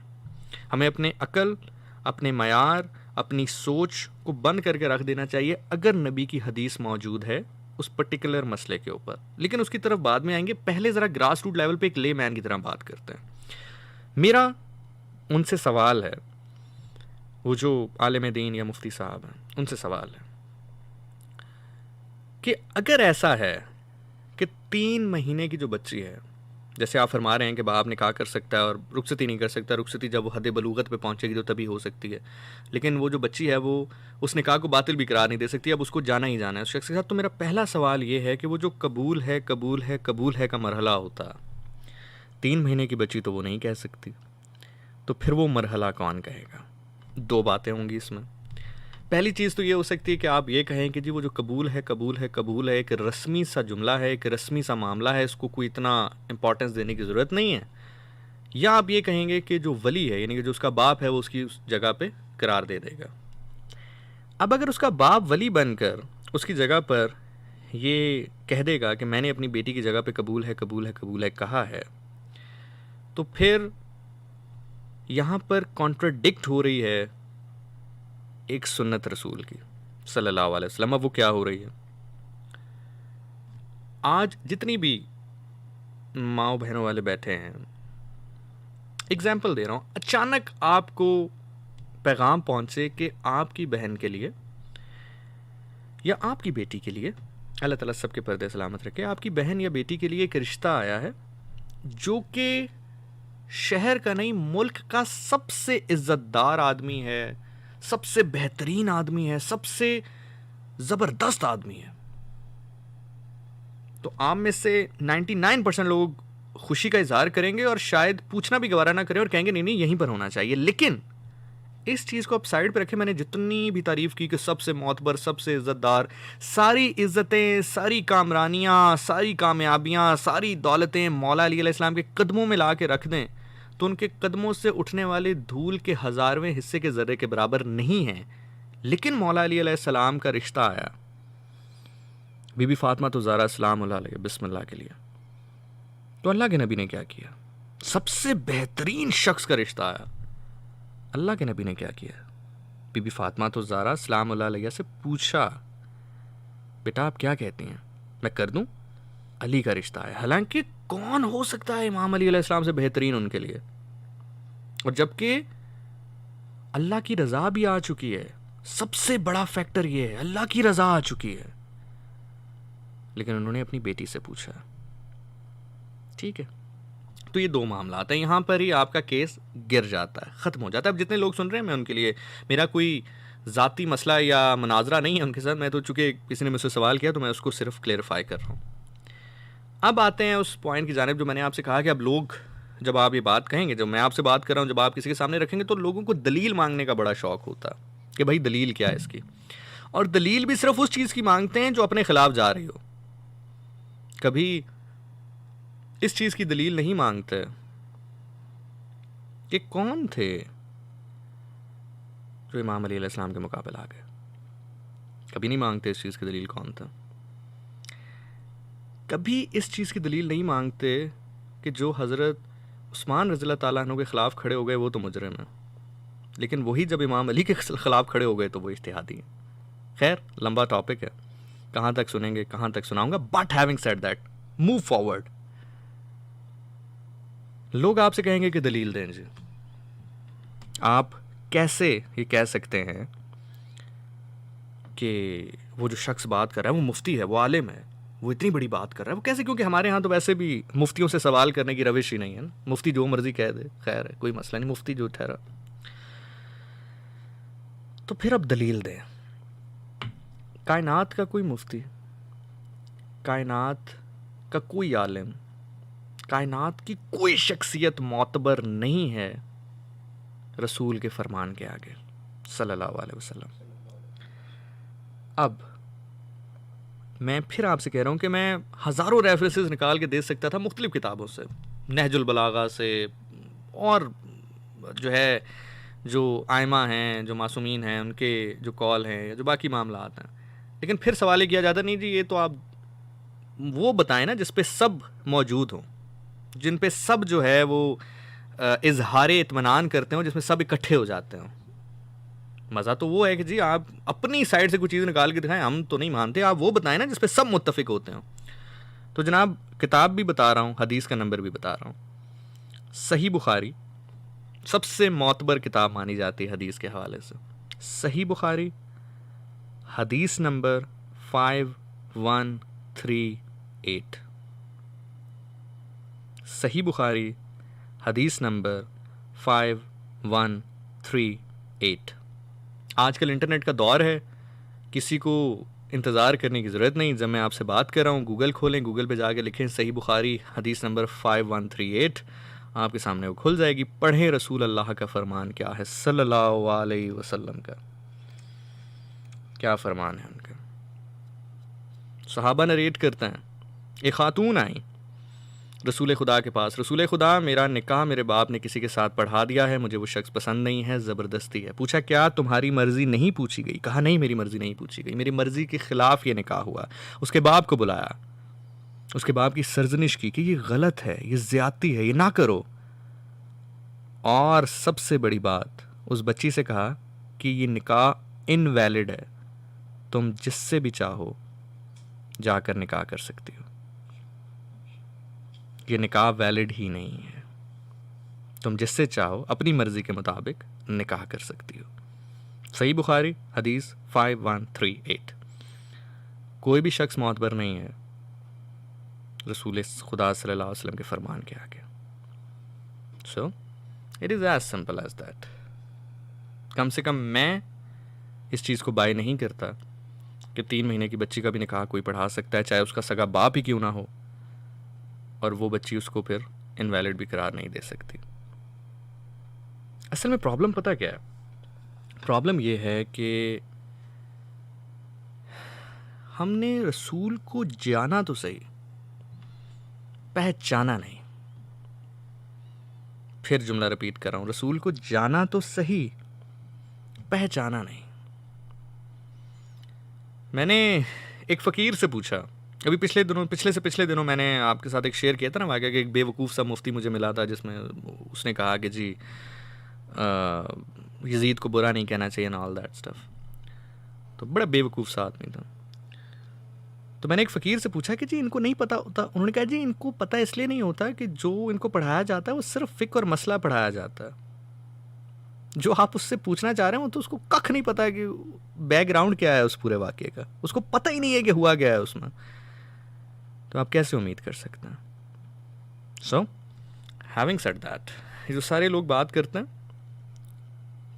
S1: हमें अपने अकल, अपने मयार, अपनी सोच को बंद करके रख देना चाहिए अगर नबी की हदीस मौजूद है उस पर्टिकुलर मसले के ऊपर। लेकिन उसकी तरफ बाद में आएंगे, पहले ज़रा ग्रास रूट लेवल पे एक ले मैन की तरह बात करते हैं। मेरा उनसे सवाल है, वो जो आलिम दीन या मुफ्ती साहब हैं, उनसे सवाल है कि अगर ऐसा है कि 3 महीने की जो बच्ची है, जैसे आप फरमा रहे हैं कि बाप निकाह कर सकता है और रुखसती नहीं कर सकता, रुखसती जब वो हद बलूगत पे पहुंचेगी तो तभी हो सकती है, लेकिन वो जो बच्ची है वो उस निकाह को बातिल भी करार नहीं दे सकती, अब उसको जाना ही जाना है उस शख्स के साथ। तो मेरा पहला सवाल ये है कि वो जो कबूल है कबूल है कबूल है का मरहला होता, 3 महीने की बच्ची तो वो नहीं कह सकती, तो फिर वो मरहला कौन कहेगा? 2 बातें होंगी इसमें। पहली चीज़ तो ये हो सकती है कि आप ये कहें कि जी वो जो कबूल है कबूल है कबूल है एक रस्मी सा जुमला है, एक रस्मी सा मामला है, इसको कोई इतना इंपॉर्टेंस देने की ज़रूरत नहीं है। या आप ये कहेंगे कि जो वली है, यानी कि जो उसका बाप है, वो उसकी उस जगह पे करार दे देगा। अब अगर उसका बाप वली बनकर उसकी जगह पर ये कह देगा कि मैंने अपनी बेटी की जगह पे कबूल है कबूल है कबूल है कहा है, तो फिर यहाँ पर कॉन्ट्रडिक्ट हो रही है एक सुन्नत रसूल की सल्लल्लाहु अलैहि वसल्लम। अब वो क्या हो रही है? आज जितनी भी माओ बहनों वाले बैठे हैं, एग्जाम्पल दे रहा हूँ, अचानक आपको पैगाम पहुँचे कि आपकी बहन के लिए या आपकी बेटी के लिए, अल्लाह ताला सबके पर्दे सलामत रखे, आपकी बहन या बेटी के लिए एक रिश्ता आया है जो कि शहर का नहीं, मुल्क का सबसे इज्जतदार आदमी है, सबसे बेहतरीन आदमी है, सबसे ज़बरदस्त आदमी है। तो आप में से 99% लोग खुशी का इजहार करेंगे और शायद पूछना भी गवारा ना करें और कहेंगे नहीं नहीं यहीं पर होना चाहिए। लेकिन इस चीज़ को आप साइड पर रखें, मैंने जितनी भी तारीफ़ की कि सबसे मोतबर, सबसे इज़्ज़तदार, सारी इज़्ज़तें, सारी कामरानियाँ, सारी कामयाबियाँ, सारी दौलतें मौला अली अलैहिस्सलाम के कदमों में ला के रख दें तो उनके कदमों से उठने वाले धूल के 1000वें हिस्से के ज़र्रे के बराबर नहीं हैं। लेकिन मौला अली अलैहिस्सलाम का रिश्ता आया बीबी फातिमा तो ज़हरा सलाम अलैहा बिस्मिल्लाह के लिए, तो अल्लाह के नबी ने क्या किया? सबसे बेहतरीन शख्स का रिश्ता आया, अल्लाह के नबी ने क्या किया? बीबी फातिमा तो ज़हरा सलाम अलैहा से पूछा, बेटा आप क्या कहती हैं, मैं कर दूं? अली का रिश्ता है। हालांकि कौन हो सकता है इमाम अली अलैहिस्सलाम से बेहतरीन उनके लिए, और जबकि अल्लाह की रज़ा भी आ चुकी है। सबसे बड़ा फैक्टर ये है, अल्लाह की रज़ा आ चुकी है, लेकिन उन्होंने अपनी बेटी से पूछा। ठीक है, तो ये 2 मामला आता है, यहाँ पर ही आपका केस गिर जाता है, ख़त्म हो जाता है। अब जितने लोग सुन रहे हैं, मैं उनके लिए, मेरा कोई ज़ाती मसला या मुनाजरा नहीं है उनके साथ, मैं तो चूँकि किसी ने मुझसे सवाल किया तो मैं उसको सिर्फ क्लेरिफाई कर रहा हूँ। अब आते हैं उस पॉइंट की जानिब जो मैंने आपसे कहा कि अब लोग, जब आप ये बात कहेंगे, जब मैं आपसे बात कर रहा हूँ, जब आप किसी के सामने रखेंगे तो लोगों को दलील मांगने का बड़ा शौक़ होता है कि भाई दलील क्या है इसकी, और दलील भी सिर्फ उस चीज़ की मांगते हैं जो अपने ख़िलाफ़ जा रही हो। कभी इस चीज़ की दलील नहीं मांगते कि कौन थे जो इमाम अली अलैहिस्सलाम के मुकाबले आ गए। कभी नहीं मांगते इस चीज़ की दलील कौन था, कभी इस चीज़ की दलील नहीं मांगते कि जो हज़रत उस्मान रज़ियल्लाहु ताला अन्हु के ख़िलाफ़ खड़े हो गए वो तो मुजरिम है, लेकिन वही जब इमाम अली के ख़िलाफ़ खड़े हो गए तो वो इज्तिहादी हैं। खैर लंबा टॉपिक है, कहाँ तक सुनेंगे, कहाँ तक सुनाऊंगा, but having said that move forward. लोग आपसे कहेंगे कि दलील दें जी, आप कैसे ये कह सकते हैं कि वो जो शख्स बात कर रहा है वो मुफ्ती है, वो आलिम है, वो इतनी बड़ी बात कर रहा है, वो कैसे? क्योंकि हमारे यहाँ तो वैसे भी मुफ्तियों से सवाल करने की रविश ही नहीं है ना, मुफ्ती जो मर्जी कह दे, खैर है कोई मसला नहीं, मुफ्ती जो ठहरा। तो फिर अब दलील दें। कायनात का कोई मुफ्ती, कायनात का कोई आलिम, कायनात की कोई शख्सियत मोतबर नहीं है रसूल के फरमान के आगे सल्लल्लाहु अलैहि वसल्लम। अब मैं फिर आपसे कह रहा हूँ कि मैं हज़ारों रेफरेंसेस निकाल के दे सकता था मुख्तलिफ़ किताबों से, नहजुल बलागा से, और जो है जो आइमा हैं, जो मासूमीन हैं, उनके जो कॉल हैं या जो बाकी मामलात हैं, लेकिन फिर सवाल ये किया जाता नहीं जी ये तो आप वो बताएं ना जिस पे सब मौजूद हों, जिन पे सब जो है वो इजहार इत्मीनान करते हो, जिसमें सब इकट्ठे हो जाते हो। मज़ा तो वो है कि जी आप अपनी साइड से कुछ चीज़ निकाल के दिखाएं, हम तो नहीं मानते, आप वो बताएं ना जिस पे सब मुत्तफिक होते हो। तो जनाब किताब भी बता रहा हूँ, हदीस का नंबर भी बता रहा हूँ। सही बुखारी सबसे मोतबर किताब मानी जाती है हदीस के हवाले से। सही बुखारी हदीस नंबर 5138। सही बुखारी हदीस नंबर 5138। आजकल इंटरनेट का दौर है, किसी को इंतज़ार करने की ज़रूरत नहीं। जब मैं आपसे बात कर रहा हूँ, गूगल खोलें, गूगल पे जाके लिखें सही बुखारी हदीस नंबर 5138, आपके सामने वो खुल जाएगी। पढ़ें रसूल अल्लाह का फ़रमान क्या है सल्लल्लाहु अलैहि वसल्लम का, क्या फ़रमान है उनका। सहाबा नरेट करते हैं, एक ख़ातून आई रसूल खुदा के पास, रसूल खुदा मेरा निकाह मेरे बाप ने किसी के साथ पढ़ा दिया है, मुझे वो शख्स पसंद नहीं है, ज़बरदस्ती है। पूछा क्या तुम्हारी मर्ज़ी नहीं पूछी गई? कहा नहीं मेरी मर्ज़ी नहीं पूछी गई, मेरी मर्ज़ी के ख़िलाफ़ ये निकाह हुआ। उसके बाप को बुलाया, उसके बाप की सरजनिश की कि ये गलत है, ये ज़्यादती है, ये ना करो। और सबसे बड़ी बात, उस बच्ची से कहा कि ये निकाह इनवैलिड है, तुम जिससे भी चाहो जाकर निकाह कर सकती हो, ये निकाह वैलिड ही नहीं है, तुम जिससे चाहो अपनी मर्ज़ी के मुताबिक निकाह कर सकती हो। सही बुखारी हदीस 5138। कोई भी शख्स मोतबर नहीं है रसूल खुदा सल्लल्लाहु अलैहि वसल्लम के फरमान के आगे। So it is as simple as that. कम से कम मैं इस चीज़ को बाय नहीं करता कि 3 महीने की बच्ची का भी निकाह कोई पढ़ा सकता है, चाहे उसका सगा बाप ही क्यों ना हो, और वो बच्ची उसको फिर इनवैलिड भी करार नहीं दे सकती। असल में प्रॉब्लम पता क्या है? प्रॉब्लम ये है कि हमने रसूल को जाना तो सही, पहचाना नहीं। फिर जुमला रिपीट कर रहा हूं, रसूल को जाना तो सही, पहचाना नहीं। मैंने एक फ़कीर से पूछा, अभी पिछले से पिछले दिनों मैंने आपके साथ एक शेयर किया था ना वाक़या कि एक बेवकूफ़ सा मुफ्ती मुझे मिला था, जिसमें उसने कहा कि जी यजीद को बुरा नहीं कहना चाहिए ना, ऑल दैट स्टफ। तो बड़ा बेवकूफ़ सा आदमी था। तो मैंने एक फ़कीर से पूछा कि जी इनको नहीं पता होता? उन्होंने कहा जी इनको पता इसलिए नहीं होता कि जो इनको पढ़ाया जाता है वो सिर्फ फ़िक्र और मसला पढ़ाया जाता है। जो आप उससे पूछना चाह रहे हो तो उसको कख नहीं पता कि बैकग्राउंड क्या है उस पूरे वाक़े का, उसको पता ही नहीं है कि हुआ क्या है उसमें। तो आप कैसे उम्मीद कर सकते हैं? सो हैविंग सेड दैट, ये जो सारे लोग बात करते हैं,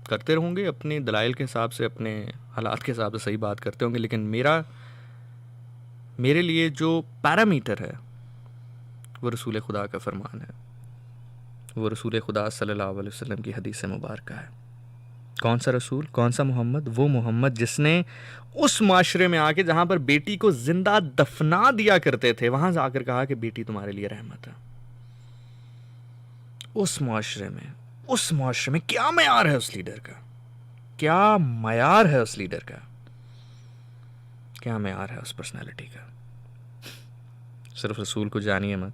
S1: करते रहेंगे अपने दलाइल के हिसाब से, अपने हालात के हिसाब से सही बात करते होंगे, लेकिन मेरे लिए जो पैरामीटर है वो रसूल खुदा का फरमान है, वो रसूल खुदा सल्लल्लाहु अलैहि वसल्लम की हदीस मुबारक है। कौन सा रसूल, कौन सा मोहम्मद? वो मोहम्मद जिसने उस माशरे में आके जहाँ पर बेटी को जिंदा दफना दिया करते थे, वहाँ जाकर कहा कि बेटी तुम्हारे लिए रहमत है। उस माशरे में क्या मयार है उस लीडर का, क्या मयार है उस लीडर का। क्या मेयार है उस पर्सनालिटी का। सिर्फ रसूल को जानिए मत,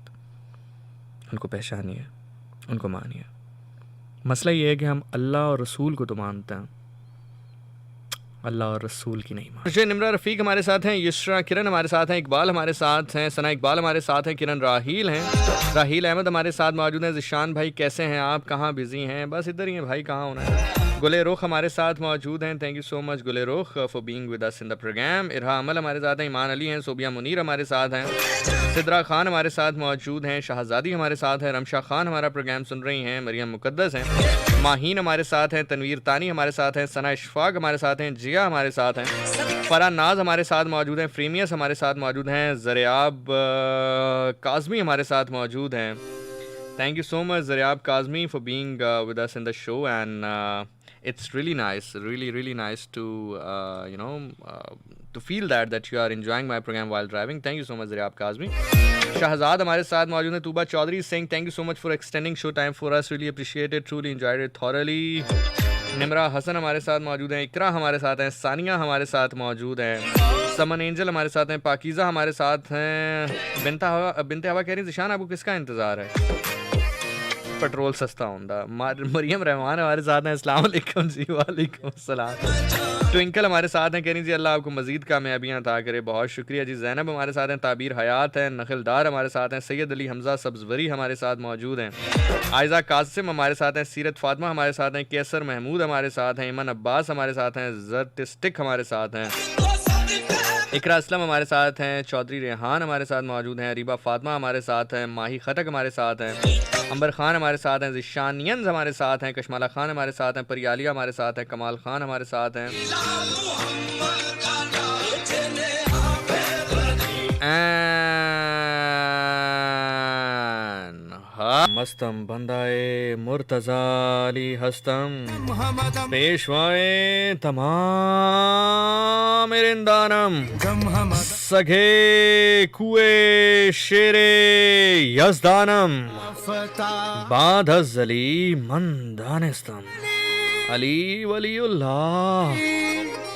S1: उनको पहचानिए, उनको मानिए। मसला ये है कि हम अल्लाह और रसूल को तो मानते हैं, अल्लाह और रसूल की नहीं मानते। निम्रा रफ़ीक हमारे साथ हैं, युसरा किरण हमारे साथ हैं, इकबाल हमारे साथ हैं, सना इकबाल हमारे साथ हैं, किरण राहील हैं, राहील अहमद हमारे साथ मौजूद हैं। ज़िशान भाई कैसे हैं आप, कहाँ बिज़ी हैं? बस इधर ही हैं भाई, कहाँ होना है। गुले रुख हमारे साथ मौजूद हैं, thank you so much Gule Rukh for being with us in the programme. Irha Amal हमारे साथ हैं, ईमान अली हैं, सोबिया मुनीर हमारे साथ हैं, सिद्रा खान हमारे साथ मौजूद हैं, शहजादी हमारे साथ हैं, रमशा खान हमारा प्रोग्राम सुन रही हैं, मरियम मुकद्दस हैं, माहीन हमारे साथ हैं, तनवीर तानी हमारे साथ हैं, सना इशफाक हमारे साथ हैं, जिया हमारे साथ हैं, फरा नाज हमारे साथ मौजूद हैं, फ्रीमियस हमारे साथ मौजूद हैं, ज़रियाब काज़मी हमारे साथ मौजूद हैं। Thank you so much Zaryab Kazmi for being with us in the show and it's really nice to to feel that you are enjoying my program while driving. Thank you so much Zariab Kazmi. Shahzad हमारे साथ मौजूद हैं, Tuba Chaudhary saying thank you so much for extending show time for us, really appreciate it, truly enjoyed it thoroughly. Nimra Hasan हमारे साथ मौजूद हैं, इकरा हमारे साथ हैं, सानिया हमारे साथ मौजूद हैं, समन एंजल हमारे साथ हैं, पाकीज़ा हमारे साथ हैं, बिनते हवा कह रही ज़िशान आपको किसका इंतज़ार है? पेट्रोल सस्ता होंदा। मरियम रहमान हमारे साथ हैं, अस्सलाम वालेकुम जी। वालेकुम अस्सलाम। ट्विंकल हमारे साथ हैं, कह रही जी अल्लाह आपको मज़ीद कामयाबियाँ अता करे, बहुत शुक्रिया जी। ज़ैनब हमारे साथ हैं, ताबीर हयात हैं, नखलदार हमारे साथ हैं, सैयद अली हमज़ा सब्ज़वरी हमारे साथ मौजूद हैं, आयज़ा कासिम हमारे साथ हैं, सीरत फातिमा हमारे साथ हैं, कैसर महमूद हमारे साथ हैं, इमन अब्बास हमारे साथ हैं, ज़र्टिस्टिक हमारे साथ हैं, इकरा असलम हमारे साथ हैं, चौधरी रेहान हमारे साथ मौजूद हैं, रीबा फातिमा हमारे साथ हैं, माही खटक हमारे साथ हैं, अंबर खान हमारे साथ हैं, ज़िशानियंस हमारे साथ हैं, कशमाला खान हमारे साथ हैं, परियालिया हमारे साथ हैं, कमाल खान हमारे साथ हैं, मस्तम बंदाए मुर्तज़ा अली हस्तम पेशवाए तमाम रिंदानम सगे कुए शेरे यज़दानम बादज़ली मंदानिस्तम अली वलीउल्लाह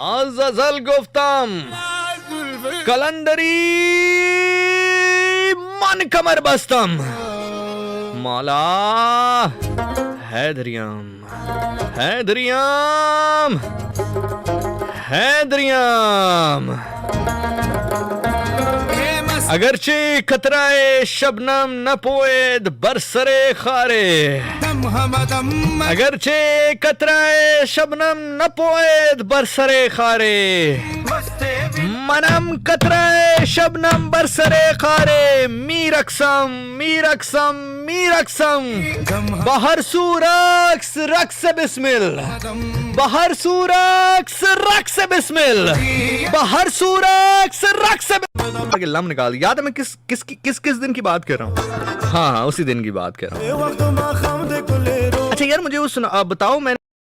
S1: अज़ज़ल गुफ्तम कलंदरी मन कमर बस्तम मौला हैदरियम हैदरियम हैदरियम अगरचे कतराए शबनम न पोएद बरसरे खारे अगरचे कतराए शबनम न पोएद बरसरे खारे मनम कतराए शबनम बरसरे खारे मीरक्सम मीरक्सम मीरक्सम बहर सूरक्स रक्स बिस्मिल बहर सूरक्स रक्स बिस्मिल बहर सूरक्स रक्स लम निकाल। याद है मैं किस दिन की बात कर रहा हूँ? हाँ उसी दिन की बात कर रहा हूँ। अच्छा यार मुझे वो सुना, बताओ मैं